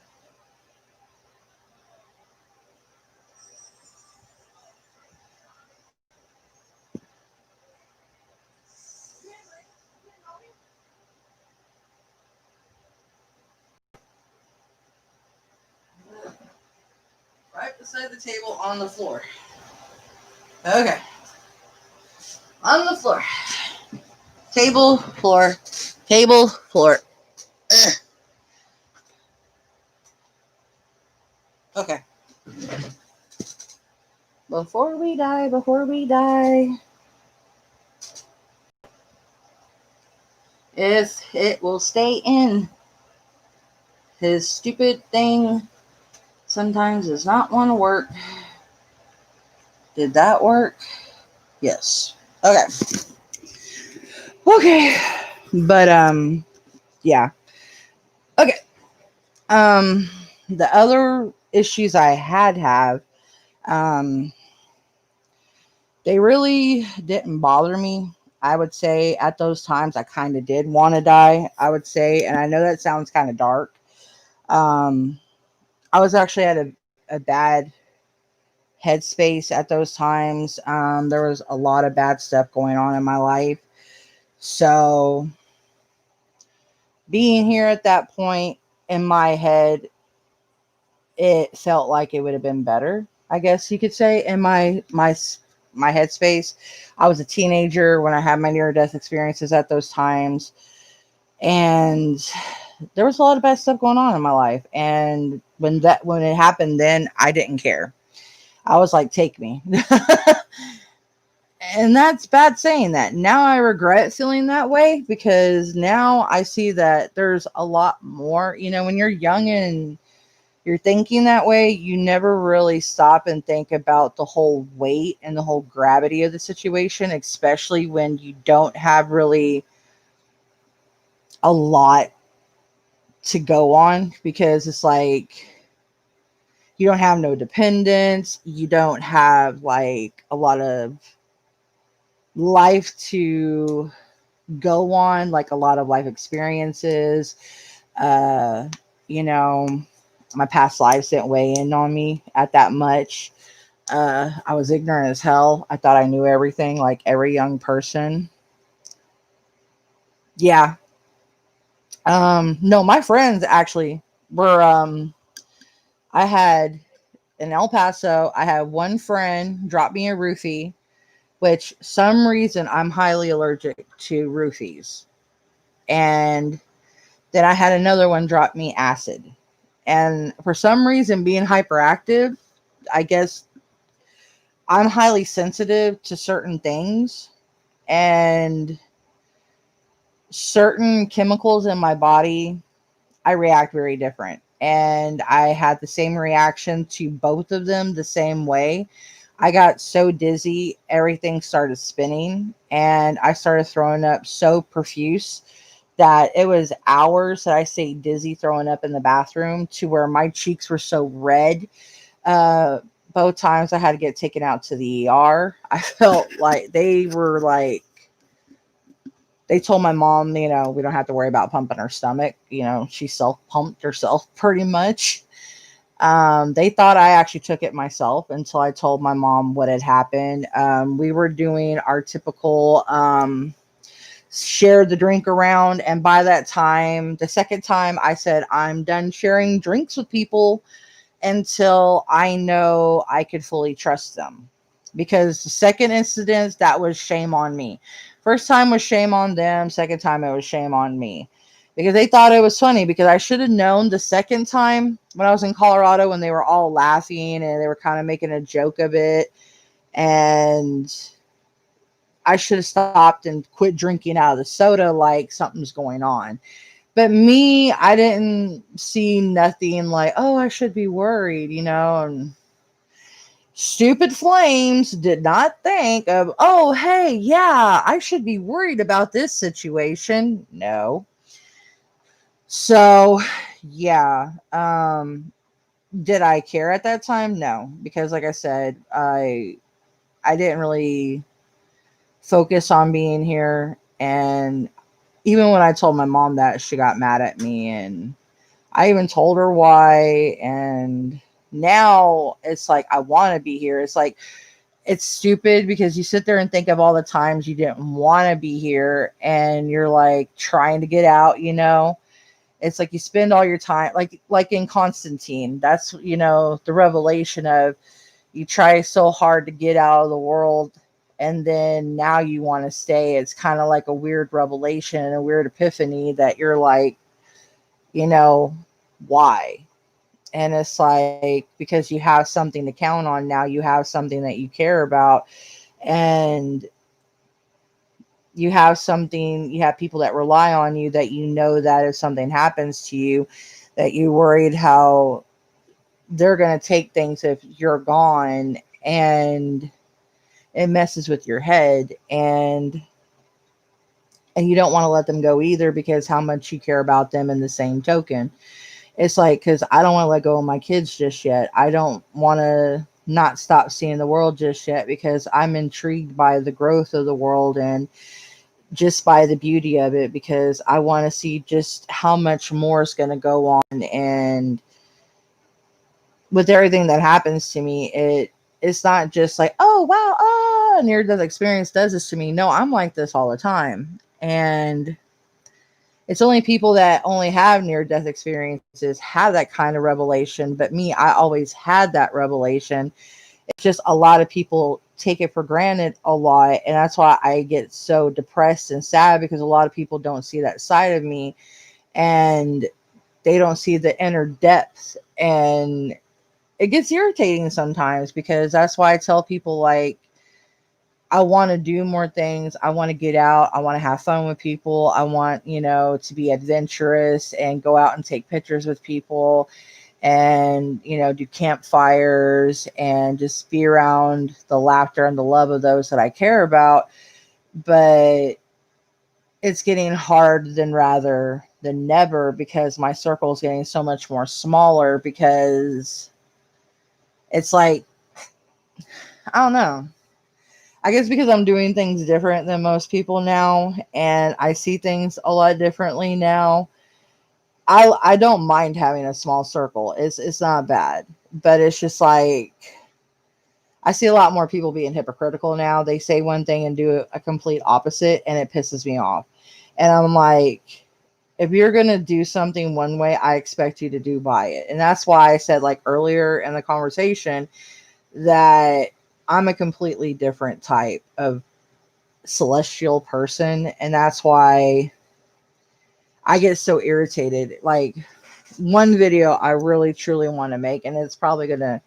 Right beside the table on the floor. Okay. On the floor. Table, floor. Table, floor. Ugh. Okay. Before we die. If it will stay in. His stupid thing sometimes does not want to work. Did that work? Yes. Okay. Okay. But yeah. Okay. Um the other issues I have um they really didn't bother me. I would say at those times I kind of did want to die, I would say, and I know that sounds kind of dark. Um I was actually at a bad headspace at those times. There was a lot of bad stuff going on in my life. So being here at that point in my head, it felt like it would have been better, I guess you could say, in my headspace. I was a teenager when I had my near death experiences at those times, and there was a lot of bad stuff going on in my life. And when it happened, then I didn't care. I was like, take me. And that's bad saying that. Now I regret feeling that way because now I see that there's a lot more. When you're young and you're thinking that way, you never really stop and think about the whole weight and the whole gravity of the situation, especially when you don't have really a lot to go on, because it's like you don't have no dependents, you don't have like a lot of life to go on, like a lot of life experiences. Uh, you know, my past lives didn't weigh in on me at that much. I was ignorant as hell. I thought I knew everything, like every young person. Yeah. No, my friends actually were. I had in El Paso. I had one friend drop me a roofie, which some reason I'm highly allergic to roofies, and then I had another one drop me acid. And for some reason, being hyperactive, I guess I'm highly sensitive to certain things, and certain chemicals in my body, I react very different. And I had the same reaction to both of them the same way. I got so dizzy, everything started spinning, and I started throwing up so profuse that it was hours that I stayed dizzy throwing up in the bathroom, to where my cheeks were so red. Uh, Both times I had to get taken out to the ER. I felt like they told my mom, we don't have to worry about pumping her stomach. She self pumped herself pretty much. They thought I actually took it myself until I told my mom what had happened. We were doing our typical share the drink around. And by that time, the second time, I said, I'm done sharing drinks with people until I know I could fully trust them. Because the second incident, that was shame on me. First time was shame on them. Second time, it was shame on me. Because they thought it was funny, because I should have known the second time when I was in Colorado, when they were all laughing and they were kind of making a joke of it. And I should have stopped and quit drinking out of the soda like something's going on. But me, I didn't see nothing like, oh, I should be worried, and stupid Flames did not think of, oh, hey, yeah, I should be worried about this situation. No. So, yeah. Did I care at that time? No, because like I said, I didn't really focus on being here. And even when I told my mom that, she got mad at me, and I even told her why. And now it's like I want to be here. It's like, it's stupid, because you sit there and think of all the times you didn't want to be here, and you're like trying to get out. It's like you spend all your time, like in Constantine. That's the revelation of, you try so hard to get out of the world, and then now you want to stay. It's kind of like a weird revelation, a weird epiphany, that you're like, you know why? And it's like, because you have something to count on now, you have something that you care about, and you have people that rely on you, that that if something happens to you, that you worried how they're going to take things if you're gone, and it messes with your head, and you don't want to let them go either because how much you care about them in the same token. It's like, because I don't want to let go of my kids just yet. I don't want to not stop seeing the world just yet because I'm intrigued by the growth of the world and just by the beauty of it, because I want to see just how much more is going to go on. And with everything that happens to me, it's not just like, oh wow, near death experience does this to me. No, I'm like this all the time. And it's only people that only have near death experiences have that kind of revelation. But me, I always had that revelation. It's just a lot of people take it for granted a lot. And that's why I get so depressed and sad, because a lot of people don't see that side of me, and they don't see the inner depth. And it gets irritating sometimes, because that's why I tell people, like, I want to do more things. I want to get out. I want to have fun with people. I want, to be adventurous and go out and take pictures with people and, do campfires and just be around the laughter and the love of those that I care about. But it's getting hard rather than never, because my circle is getting so much more smaller, because it's like, I don't know. I guess because I'm doing things different than most people now, and I see things a lot differently now. I don't mind having a small circle. It's not bad, but it's just like I see a lot more people being hypocritical now. They say one thing and do a complete opposite, and it pisses me off. And I'm like, if you're gonna do something one way, I expect you to do by it. And that's why I said, like earlier in the conversation, that I'm a completely different type of celestial person, and that's why I get so irritated. Like, one video I really truly want to make, and it's probably gonna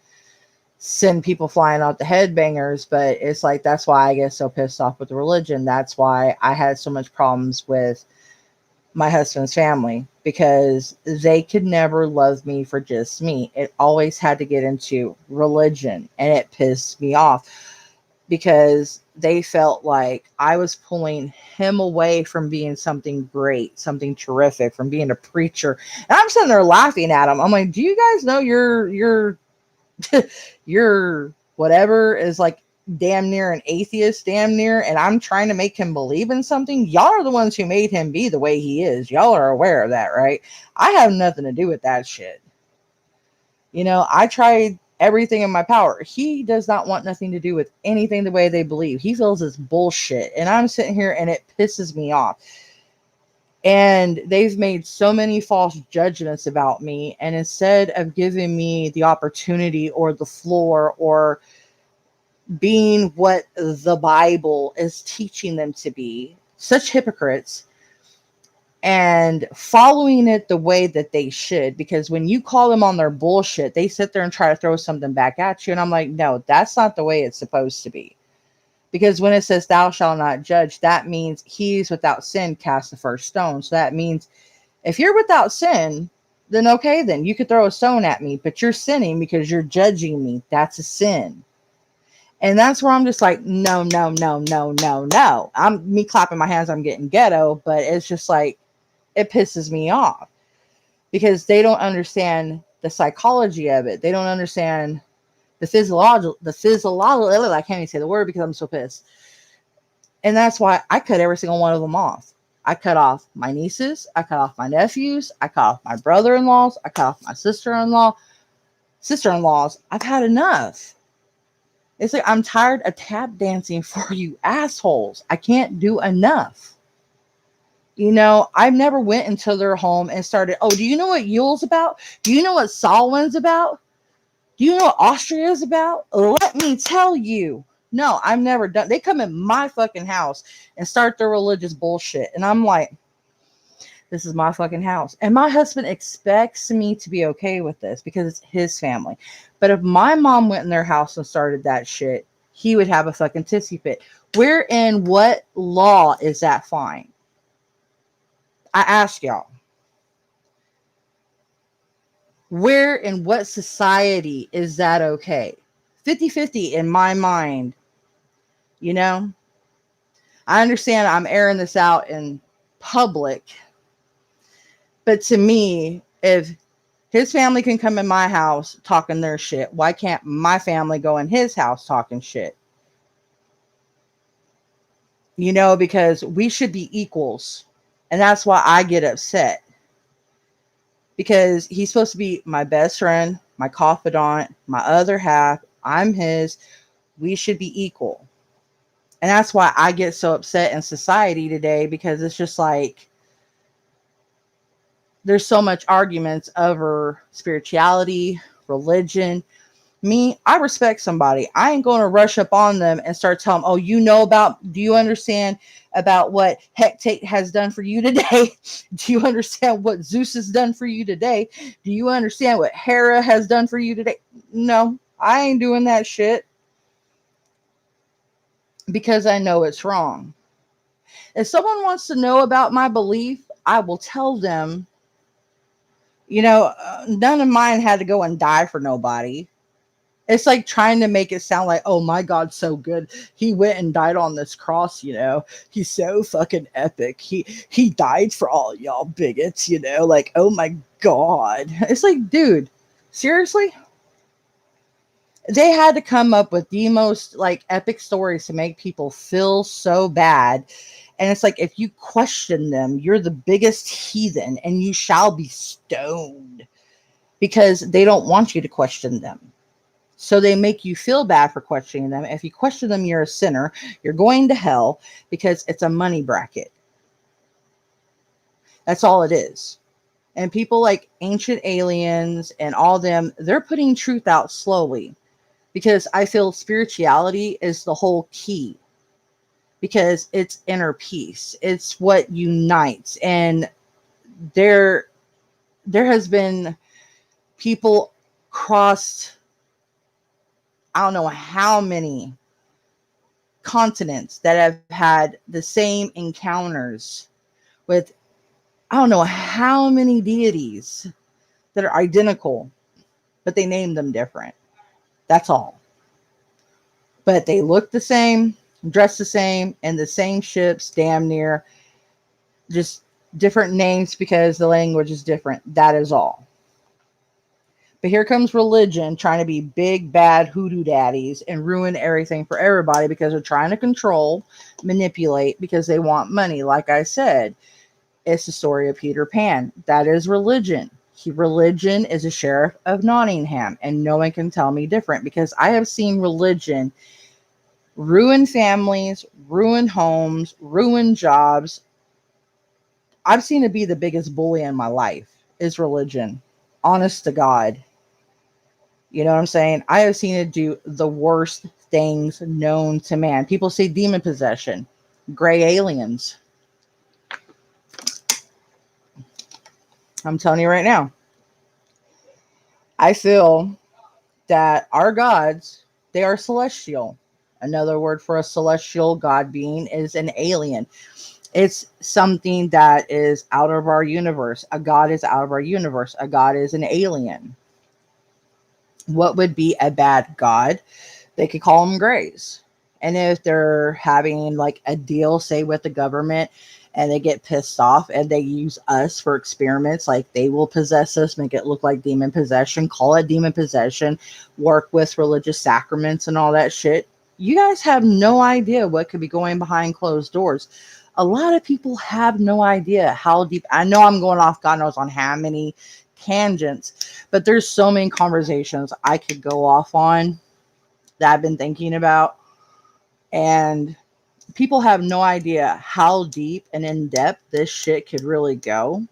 send people flying out the headbangers, but it's like, that's why I get so pissed off with religion. That's why I had so much problems with my husband's family, because they could never love me for just me. It always had to get into religion, and it pissed me off, because they felt like I was pulling him away from being something great, something terrific, from being a preacher. And I'm sitting there laughing at him. I'm like, do you guys know your your whatever is like damn near an atheist, damn near, and I'm trying to make him believe in something? Y'all are the ones who made him be the way he is. Y'all are aware of that, right? I have nothing to do with that shit. I tried everything in my power. He does not want nothing to do with anything the way they believe. He feels it's bullshit. And I'm sitting here and it pisses me off. And they've made so many false judgments about me. And instead of giving me the opportunity or the floor or being what the Bible is teaching them to be, such hypocrites, and following it the way that they should. Because when you call them on their bullshit, they sit there and try to throw something back at you. And I'm like, no, that's not the way it's supposed to be. Because when it says thou shalt not judge, that means he's without sin cast the first stone. So that means if you're without sin, then okay, then you could throw a stone at me, but you're sinning because you're judging me. That's a sin. And that's where I'm just like, no, no, no, no, no, no. I'm me clapping my hands, I'm getting ghetto, but it's just like, it pisses me off, because they don't understand the psychology of it. They don't understand the physiological, I can't even say the word because I'm so pissed. And that's why I cut every single one of them off. I cut off my nieces. I cut off my nephews. I cut off my brother-in-laws. I cut off my sister-in-laws. I've had enough. It's like, I'm tired of tap dancing for you assholes. I can't do enough. I've never went into their home and started, oh, do you know what Yule's about? Do you know what Samhain's about? Do you know what Austria is about? Let me tell you. No, I've never done. They come in my fucking house and start their religious bullshit. And I'm like, this is my fucking house. And my husband expects me to be okay with this because it's his family. But if my mom went in their house and started that shit, he would have a fucking tissy fit. Where in what law is that fine? I ask y'all. Where in what society is that okay? 50-50 in my mind, you know? I understand I'm airing this out in public, but to me, if his family can come in my house talking their shit, why can't my family go in his house talking shit? You know, because we should be equals. And that's why I get upset. Because he's supposed to be my best friend, my confidant, my other half. I'm his. We should be equal. And that's why I get so upset in society today, because it's just like there's so much arguments over spirituality, religion. Me, I respect somebody. I ain't going to rush up on them and start telling them, oh, do you understand about what Hecate has done for you today? Do you understand what Zeus has done for you today? Do you understand what Hera has done for you today? No, I ain't doing that shit, because I know it's wrong. If someone wants to know about my belief, I will tell them. None of mine had to go and die for nobody. It's like trying to make it sound like, oh my God, so good. He went and died on this cross, He's so fucking epic. He died for all y'all bigots, like, oh my God. It's like, dude, seriously? They had to come up with the most like epic stories to make people feel so bad. And it's like, if you question them, you're the biggest heathen and you shall be stoned, because they don't want you to question them. So they make you feel bad for questioning them. If you question them, you're a sinner. You're going to hell, because it's a money bracket. That's all it is. And people like Ancient Aliens and all them, they're putting truth out slowly, because I feel spirituality is the whole key, because it's inner peace. It's what unites. And there has been people crossed, I don't know how many continents, that have had the same encounters with, I don't know how many deities that are identical, but they named them different. That's all. But they look the same, dress the same, and the same ships, damn near. Just different names because the language is different. That is all. But here comes religion trying to be big, bad hoodoo daddies and ruin everything for everybody, because they're trying to control, manipulate, because they want money. Like I said, it's the story of Peter Pan. That is religion. Religion is a sheriff of Nottingham, and no one can tell me different, because I have seen religion ruin families, ruin homes, ruin jobs. I've seen it be the biggest bully in my life, is religion. Honest to God. You know what I'm saying? I have seen it do the worst things known to man. People say demon possession, gray aliens. I'm telling you right now. I feel that our gods, they are celestial. Another word for a celestial god being is an alien. It's something that is out of our universe. A god is out of our universe. A god is an alien. What would be a bad god? They could call them grays. And if they're having like a deal, say with the government, and they get pissed off and they use us for experiments, like they will possess us, make it look like demon possession, call it demon possession, work with religious sacraments and all that shit. You guys have no idea what could be going behind closed doors. A lot of people have no idea how deep. I know I'm going off God knows on how many tangents, but there's so many conversations I could go off on that I've been thinking about. And people have no idea how deep and in depth this shit could really go,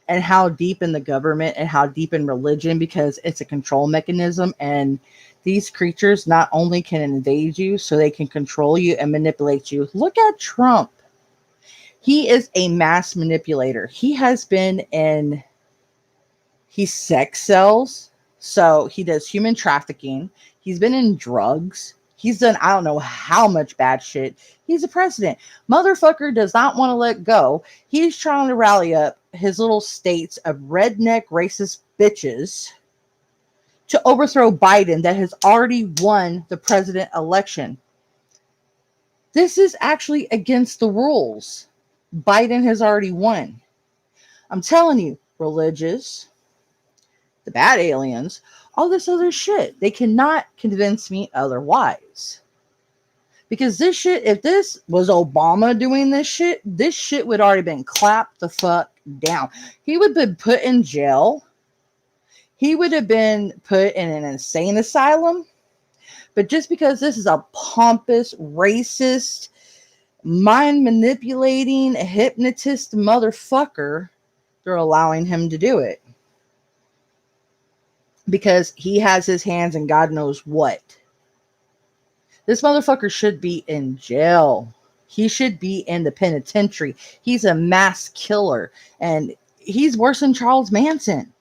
and how deep in the government and how deep in religion, because it's a control mechanism. And these creatures not only can invade you so they can control you and manipulate you. Look at Trump. He is a mass manipulator. He's sex sells. So he does human trafficking. He's been in drugs. He's done, I don't know how much bad shit. He's a president. Motherfucker does not want to let go. He's trying to rally up his little states of redneck racist bitches to overthrow Biden that has already won the president election. This is actually against the rules. Biden has already won. I'm telling you, religious, the bad aliens, all this other shit. They cannot convince me otherwise. Because this shit, if this was Obama doing this shit would already been clapped the fuck down. He would have been put in jail. He would have been put in an insane asylum. But just because this is a pompous, racist, mind manipulating, hypnotist motherfucker, they're allowing him to do it. Because he has his hands in God knows what. This motherfucker should be in jail. He should be in the penitentiary. He's a mass killer. And he's worse than Charles Manson.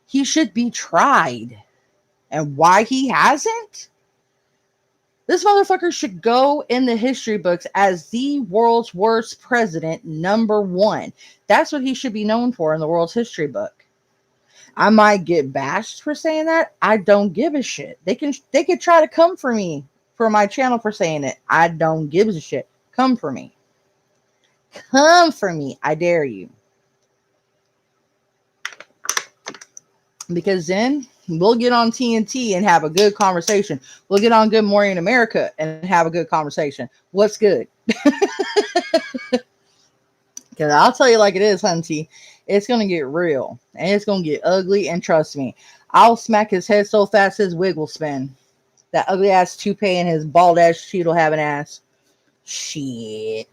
He should be tried. And why he hasn't? This motherfucker should go in the history books as the world's worst president, #1. That's what he should be known for in the world's history book. I might get bashed for saying that. I don't give a shit. They could try to come for me for my channel for saying it. I don't give a shit. Come for me. Come for me. I dare you. Because then we'll get on TNT and have a good conversation. We'll get on Good Morning America and have a good conversation. What's good? Because I'll tell you like it is, Hunty. It's going to get real. And it's going to get ugly. And trust me, I'll smack his head so fast his wig will spin. That ugly ass toupee and his bald ass sheet will have an ass. Shit.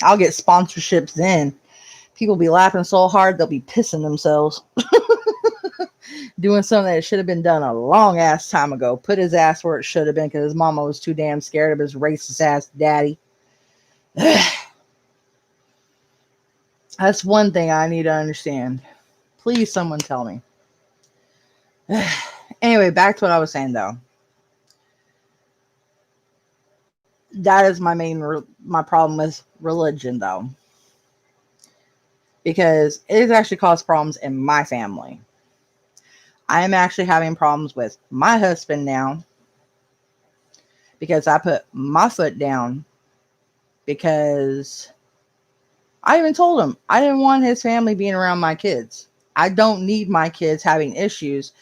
I'll get sponsorships then. People be laughing so hard they'll be pissing themselves. Doing something that should have been done a long ass time ago. Put his ass where it should have been because his mama was too damn scared of his racist ass daddy. That's one thing I need to understand. Please, someone tell me. Anyway, back to what I was saying though. That is my problem with religion though. Because it has actually caused problems in my family. I am actually having problems with my husband now. Because I put my foot down. Because I even told him I didn't want his family being around my kids. I don't need my kids having issues.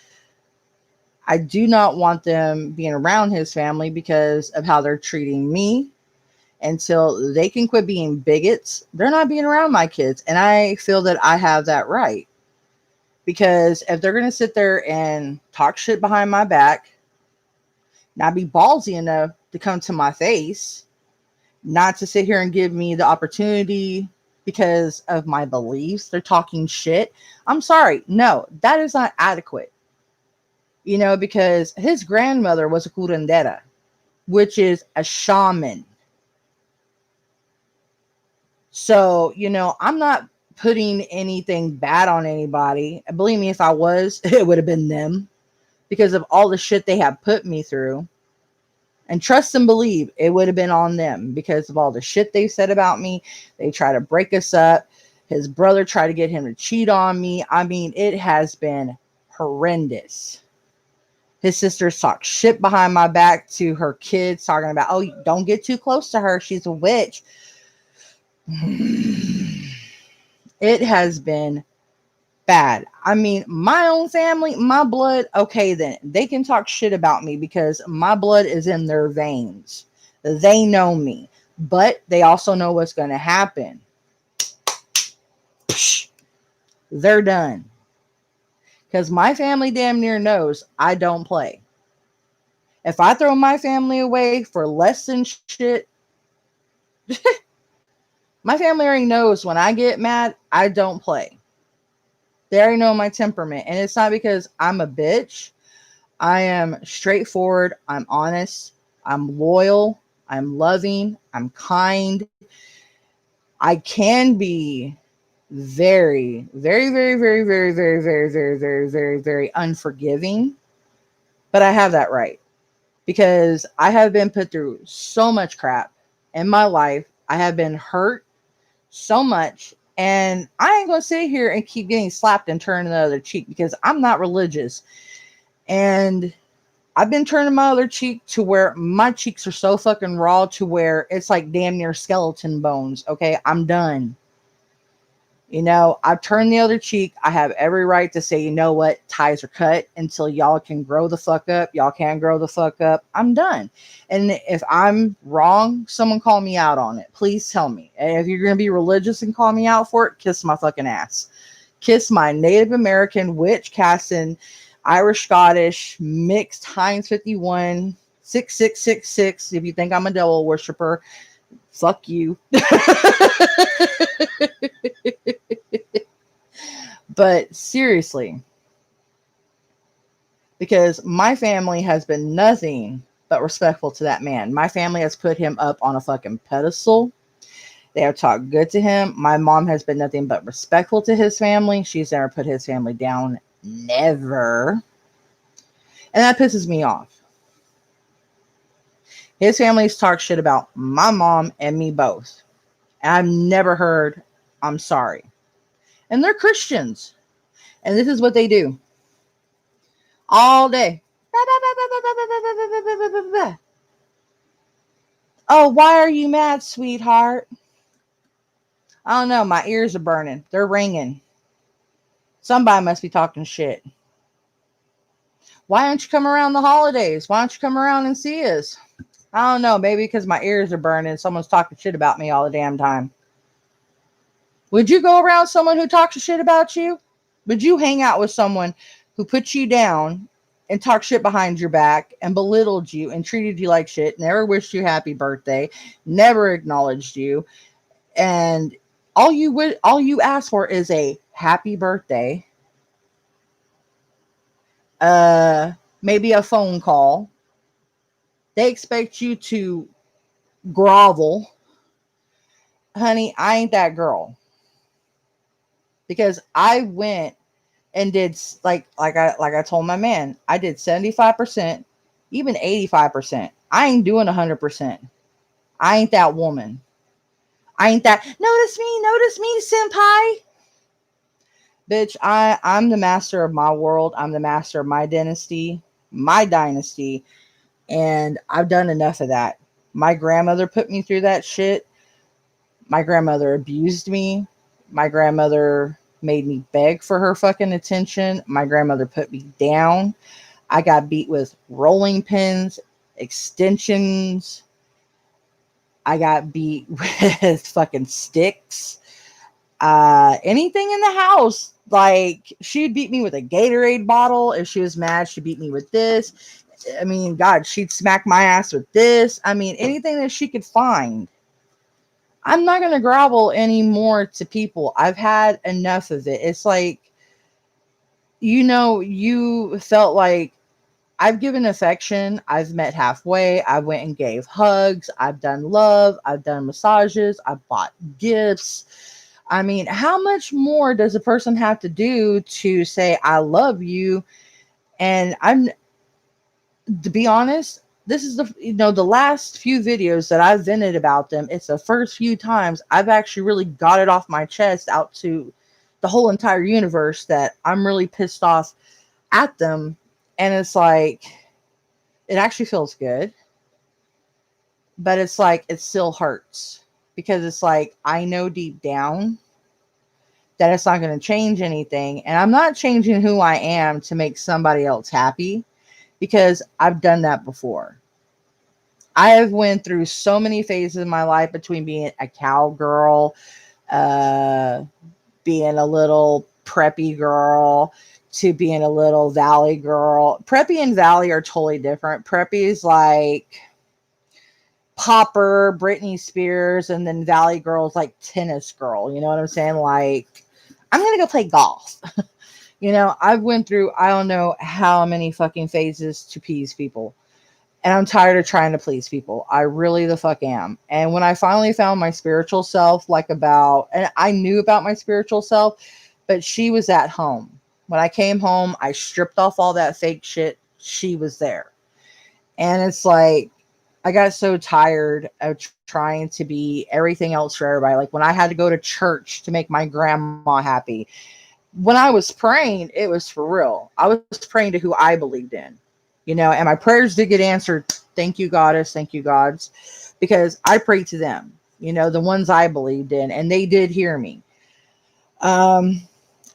I do not want them being around his family because of how they're treating me. Until they can quit being bigots, they're not being around my kids. And I feel that I have that right. Because if they're going to sit there and talk shit behind my back, not be ballsy enough to come to my face, not to sit here and give me the opportunity because of my beliefs, they're talking shit. I'm sorry. No, that is not adequate. You know, because his grandmother was a curandera, which is a shaman. So, you know, I'm not putting anything bad on anybody. Believe me, if I was, it would have been them because of all the shit they have put me through. And trust and believe, it would have been on them because of all the shit they said about me. They try to break us up. His brother tried to get him to cheat on me. I mean, it has been horrendous. His sisters talk shit behind my back to her kids, talking about, oh, don't get too close to her. She's a witch. It has been bad. I mean, my own family, my blood, okay, then they can talk shit about me because my blood is in their veins. They know me, but they also know what's going to happen. They're done. Because my family damn near knows I don't play. If I throw my family away for less than shit, my family already knows when I get mad, I don't play. They already know my temperament. And it's not because I'm a bitch. I am straightforward. I'm honest. I'm loyal. I'm loving. I'm kind. I can be very, very, very, very, very, very, very, very, very, very, very unforgiving. But I have that right because I have been put through so much crap in my life. I have been hurt so much. And I ain't going to sit here and keep getting slapped and turning the other cheek because I'm not religious. And I've been turning my other cheek to where my cheeks are so fucking raw to where it's like damn near skeleton bones. Okay, I'm done. You know, I've turned the other cheek. I have every right to say, you know what, ties are cut until y'all can grow the fuck up. Y'all can grow the fuck up. I'm done. And if I'm wrong, someone call me out on it. Please tell me. And if you're going to be religious and call me out for it, kiss my fucking ass. Kiss my Native American, witch, casting, Irish, Scottish, mixed Heinz 51, 6666. If you think I'm a devil worshiper, fuck you. But seriously, because my family has been nothing but respectful to that man. My family has put him up on a fucking pedestal. They have talked good to him. My mom has been nothing but respectful to his family. She's never put his family down. Never. And that pisses me off. His family's talked shit about my mom and me both. And I've never heard, I'm sorry. And they're Christians. And this is what they do all day. Oh, why are you mad, sweetheart? I don't know. My ears are burning. They're ringing. Somebody must be talking shit. Why don't you come around the holidays? Why don't you come around and see us? I don't know. Maybe because my ears are burning. Someone's talking shit about me all the damn time. Would you go around someone who talks shit about you? Would you hang out with someone who put you down and talked shit behind your back and belittled you and treated you like shit, never wished you happy birthday, never acknowledged you, and all you ask for is a happy birthday, maybe a phone call. They expect you to grovel. Honey, I ain't that girl. Because I went and did like I told my man, I did 75%, even 85%. I ain't doing 100%. I ain't that woman. I ain't that notice me, senpai. Bitch, I'm the master of my world. I'm the master of my dynasty, and I've done enough of that. My grandmother put me through that shit. My grandmother abused me. My grandmother made me beg for her fucking attention. My grandmother put me down. I got beat with rolling pins, extensions. I got beat with fucking sticks. Anything in the house. Like, she'd beat me with a Gatorade bottle. If she was mad, she'd beat me with this. I mean, God, she'd smack my ass with this. I mean, anything that she could find. I'm not going to grovel anymore to people. I've had enough of it. It's like, you felt like I've given affection. I've met halfway. I went and gave hugs. I've done love. I've done massages. I've bought gifts. I mean, how much more does a person have to do to say, I love you? And to be honest, this is the last few videos that I've vented about them. It's the first few times I've actually really got it off my chest out to the whole entire universe that I'm really pissed off at them. And it's like, it actually feels good, but it's like, it still hurts because it's like, I know deep down that it's not going to change anything. And I'm not changing who I am to make somebody else happy because I've done that before. I have went through so many phases in my life between being a cowgirl, being a little preppy girl, to being a little valley girl. Preppy and valley are totally different. Preppy is like popper, Britney Spears, and then valley girl is like tennis girl. You know what I'm saying? Like, I'm going to go play golf. I've went through, I don't know how many fucking phases to please people. And I'm tired of trying to please people. I really the fuck am. And when I finally found my spiritual self, and I knew about my spiritual self, but she was at home. When I came home, I stripped off all that fake shit. she was there. And it's like, I got so tired of trying to be everything else for everybody. Like when I had to go to church to make my grandma happy, when I was praying, it was for real. I was praying to who I believed in, and my prayers did get answered. Thank you, Goddess. Thank you, Gods, because I prayed to them, the ones I believed in, and they did hear me. Um,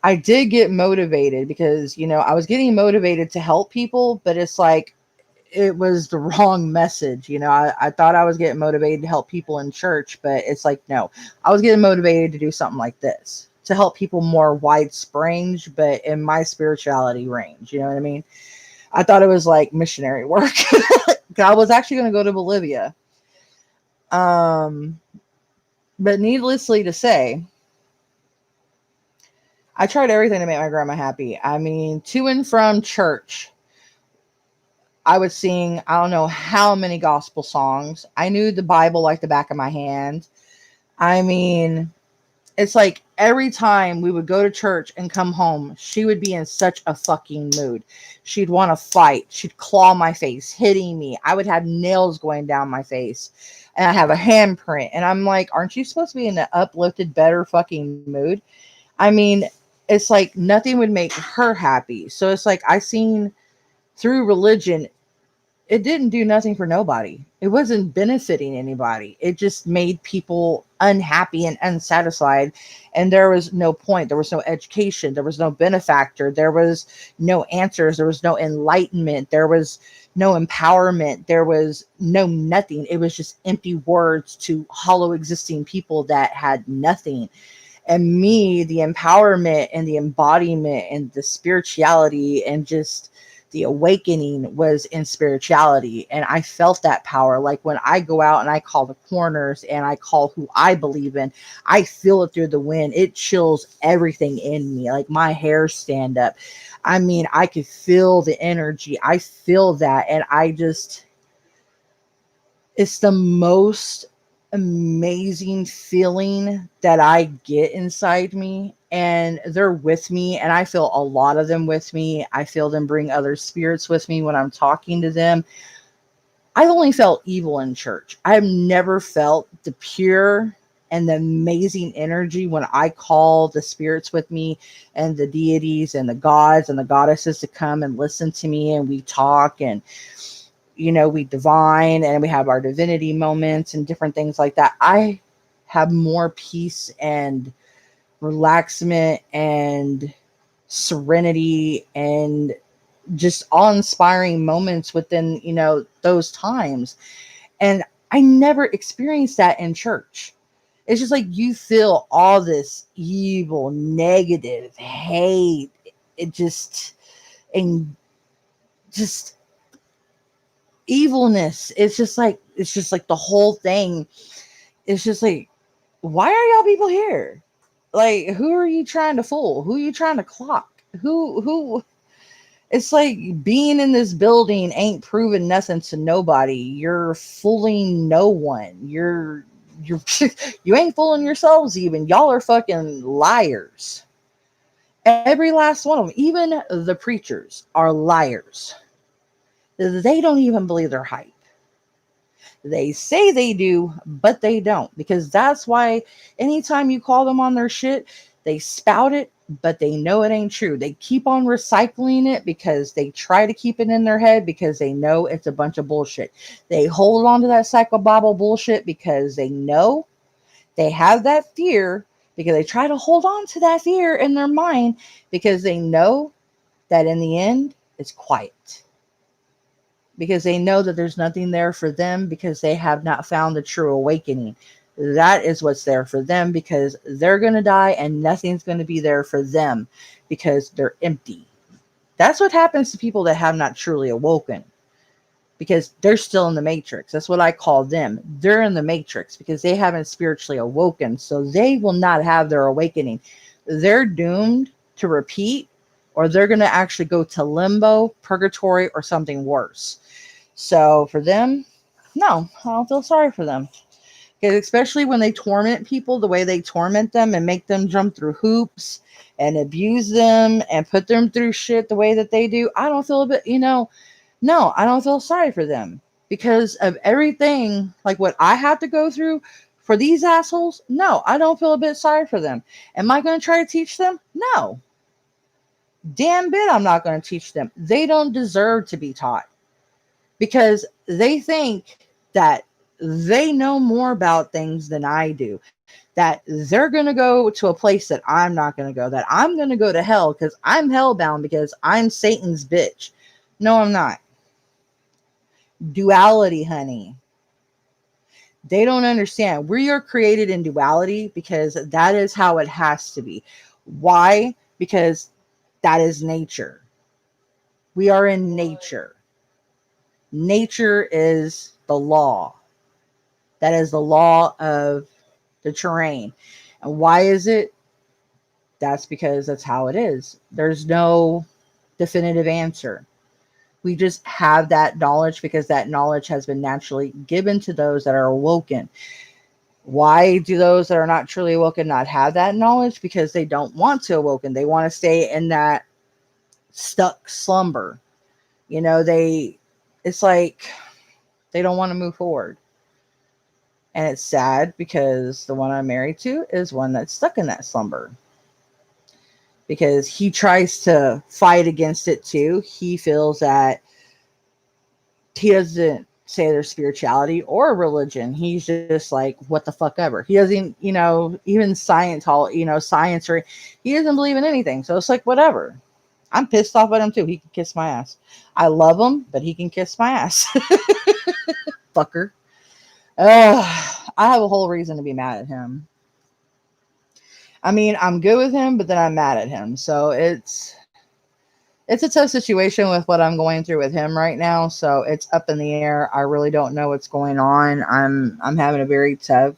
I did get motivated because, I was getting motivated to help people, but it's like, it was the wrong message. I thought I was getting motivated to help people in church, but it's like, no, I was getting motivated to do something like this, to help people more widespread, but in my spirituality range. You know what I mean? I thought it was like missionary work. I was actually going to go to Bolivia. But needlessly to say, I tried everything to make my grandma happy. I mean, to and from church, I would sing, I don't know how many gospel songs. I knew the Bible like the back of my hand. I mean, it's like every time we would go to church and come home, she would be in such a fucking mood. She'd want to fight. She'd claw my face, hitting me. I would have nails going down my face. And I have a handprint. And I'm like, aren't you supposed to be in an uplifted, better fucking mood? I mean, it's like nothing would make her happy. So it's like I seen through religion, it didn't do nothing for nobody. It wasn't benefiting anybody. It just made people unhappy and unsatisfied. And there was no point. There was no education. There was no benefactor. There was no answers. There was no enlightenment. There was no empowerment. There was no nothing. It was just empty words to hollow existing people that had nothing. And me, the empowerment and the embodiment and the spirituality and just the awakening was in spirituality. And I felt that power. Like when I go out and I call the corners and I call who I believe in, I feel it through the wind. It chills everything in me. Like my hair stand up. I mean, I could feel the energy. I feel that. And it's the most amazing feeling that I get inside me, and they're with me, and I feel a lot of them with me. I feel them bring other spirits with me when I'm talking to them. I've only felt evil in church. I've never felt the pure and the amazing energy when I call the spirits with me and the deities and the gods and the goddesses to come and listen to me, and we talk and we divine and we have our divinity moments and different things like that. I have more peace and relaxment and serenity and just awe-inspiring moments within, those times. And I never experienced that in church. It's just like you feel all this evil, negative, hate. It just, and just evilness. It's just like the whole thing. It's just like, why are y'all people here? Like, who are you trying to fool? Who are you trying to clock? Who It's like being in this building ain't proving nothing to nobody. You're fooling no one. You're you ain't fooling yourselves even. Y'all are fucking liars. Every last one of them, even the preachers, are liars. They don't even believe they're hype. They say they do, but they don't. Because that's why anytime you call them on their shit, they spout it, but they know it ain't true. They keep on recycling it because they try to keep it in their head because they know it's a bunch of bullshit. They hold on to that psychobabble bullshit because they know they have that fear, because they try to hold on to that fear in their mind because they know that in the end, it's quiet. Because they know that there's nothing there for them because they have not found the true awakening. That is what's there for them because they're going to die and nothing's going to be there for them because they're empty. That's what happens to people that have not truly awoken because they're still in the matrix. That's what I call them. They're in the matrix because they haven't spiritually awoken. So they will not have their awakening. They're doomed to repeat, or they're going to actually go to limbo, purgatory, or something worse. So for them, no, I don't feel sorry for them. Because especially when they torment people the way they torment them and make them jump through hoops and abuse them and put them through shit the way that they do, I don't feel a bit, No, I don't feel sorry for them because of everything like what I had to go through for these assholes. No, I don't feel a bit sorry for them. Am I going to try to teach them? No. Damn bit I'm not going to teach them. They don't deserve to be taught because they think that they know more about things than I do. That they're going to go to a place that I'm not going to go, that I'm going to go to hell because I'm hellbound because I'm Satan's bitch. No, I'm not. Duality, honey. They don't understand. We are created in duality because that is how it has to be. Why? Because that is nature. We are in nature. Nature is the law. That is the law of the terrain. And why is it? That's because that's how it is. There's no definitive answer. We just have that knowledge because that knowledge has been naturally given to those that are awoken. Why do those that are not truly awoken not have that knowledge? Because they don't want to awoken. They want to stay in that stuck slumber. You know, it's like they don't want to move forward. And it's sad because the one I'm married to is one that's stuck in that slumber. Because he tries to fight against it too. He feels that he doesn't say there's spirituality or religion. He's just like, what the fuck ever. He doesn't, even science, science, or he doesn't believe in anything. So it's like, whatever. I'm pissed off at him too. He can kiss my ass. I love him, but he can kiss my ass. Fucker. I have a whole reason to be mad at him. I mean, I'm good with him, but then I'm mad at him. So it's a tough situation with what I'm going through with him right now. So it's up in the air. I really don't know what's going on. I'm having a very tough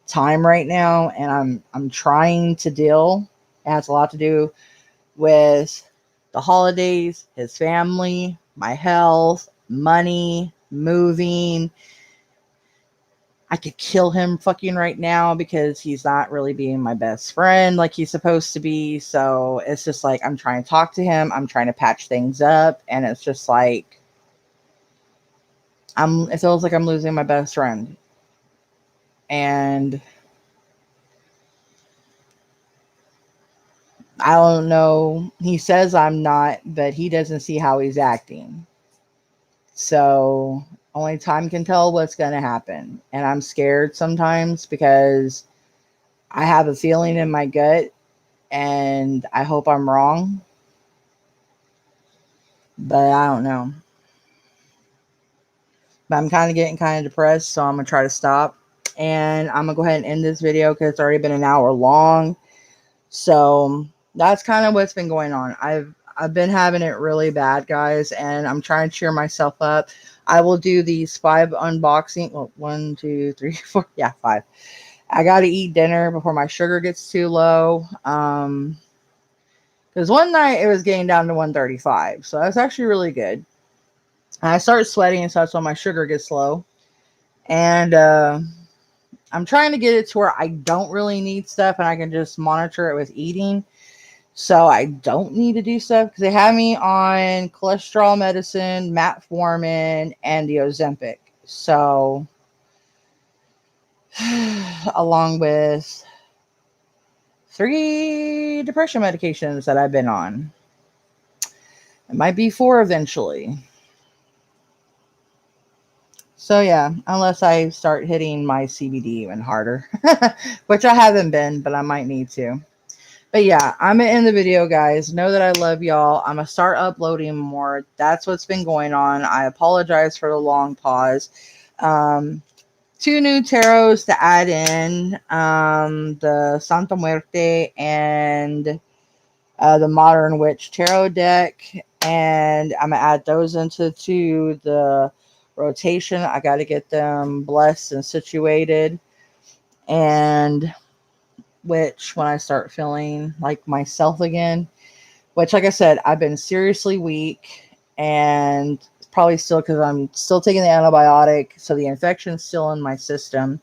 time right now, and I'm trying to deal. It has a lot to do with the holidays, his family, my health, money, moving. I could kill him fucking right now because he's not really being my best friend like he's supposed to be. So it's just like I'm trying to talk to him. I'm trying to patch things up. And it's just like it feels like I'm losing my best friend. And I don't know. He says I'm not, but he doesn't see how he's acting. So only time can tell what's going to happen. And I'm scared sometimes because I have a feeling in my gut and I hope I'm wrong. But I don't know. But I'm kind of getting kind of depressed, so I'm going to try to stop. And I'm going to go ahead and end this video because it's already been an hour long. So that's kind of what's been going on. I've been having it really bad, guys, and I'm trying to cheer myself up. I will do these 5 unboxing. Well, 1, 2, 3, 4. Yeah, 5. I got to eat dinner before my sugar gets too low. Because one night it was getting down to 135. So that's actually really good. And I start sweating, so that's when my sugar gets low. And I'm trying to get it to where I don't really need stuff and I can just monitor it with eating. So I don't need to do stuff because they have me on cholesterol medicine, metformin, and the Ozempic. So along with 3 depression medications that I've been on. It might be 4 eventually. So yeah, unless I start hitting my CBD even harder, which I haven't been, but I might need to. But yeah, I'm going to end the video, guys. Know that I love y'all. I'm going to start uploading more. That's what's been going on. I apologize for the long pause. 2 new tarots to add in. The Santa Muerte and the Modern Witch Tarot deck. And I'm going to add those into the rotation. I got to get them blessed and situated. And which when I start feeling like myself again, which like I said, I've been seriously weak and probably still because I'm still taking the antibiotic. So the infection's still in my system.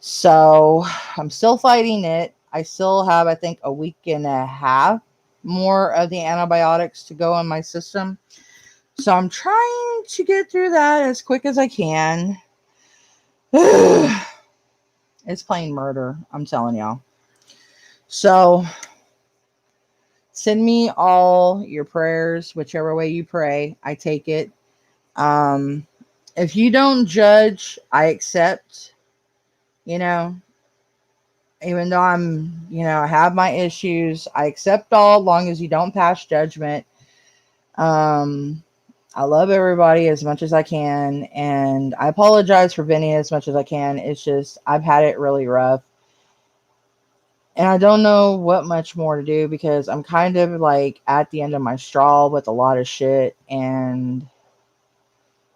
So I'm still fighting it. I still have, I think, a week and a half more of the antibiotics to go in my system. So I'm trying to get through that as quick as I can. It's plain murder, I'm telling y'all. So send me all your prayers, whichever way you pray. I take it. Um, if you don't judge, I accept, you know, even though I have my issues, I accept all as long as you don't pass judgment. Um, I love everybody as much as I can, and I apologize for Vinny as much as I can. It's just, I've had it really rough. And I don't know what much more to do because I'm kind of like at the end of my straw with a lot of shit and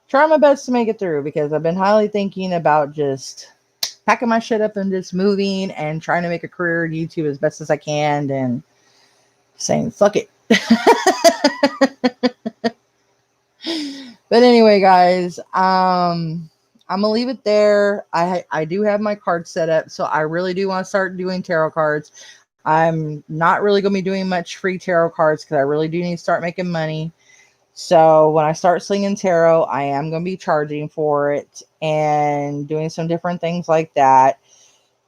trying my best to make it through because I've been highly thinking about just packing my shit up and just moving and trying to make a career in YouTube as best as I can and saying fuck it. But anyway, guys, I'm gonna leave it there. I do have my card set up, so I really do want to start doing tarot cards. I'm not really gonna be doing much free tarot cards because I really do need to start making money. So when I start slinging tarot, I am gonna be charging for it and doing some different things like that.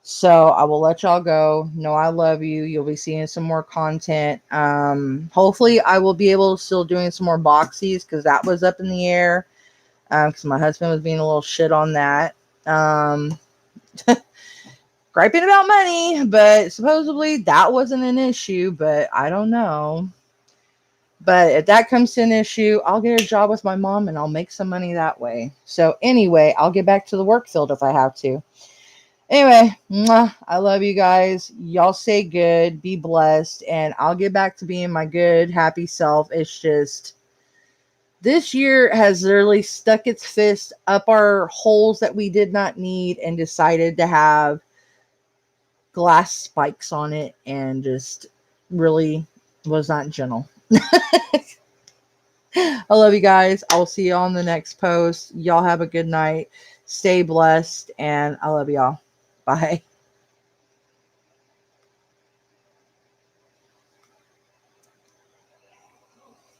So I will let y'all go. No, I love you. You'll be seeing some more content. Hopefully I will be able to still doing some more boxies because that was up in the air. Because my husband was being a little shit on that. Griping about money, but supposedly that wasn't an issue, but I don't know. But if that comes to an issue, I'll get a job with my mom and I'll make some money that way. So anyway, I'll get back to the work field if I have to. Anyway, I love you guys. Y'all stay good, be blessed, and I'll get back to being my good, happy self. It's just this year has literally stuck its fist up our holes that we did not need and decided to have glass spikes on it and just really was not gentle. I love you guys. I'll see you on the next post. Y'all have a good night. Stay blessed, and I love y'all. Bye.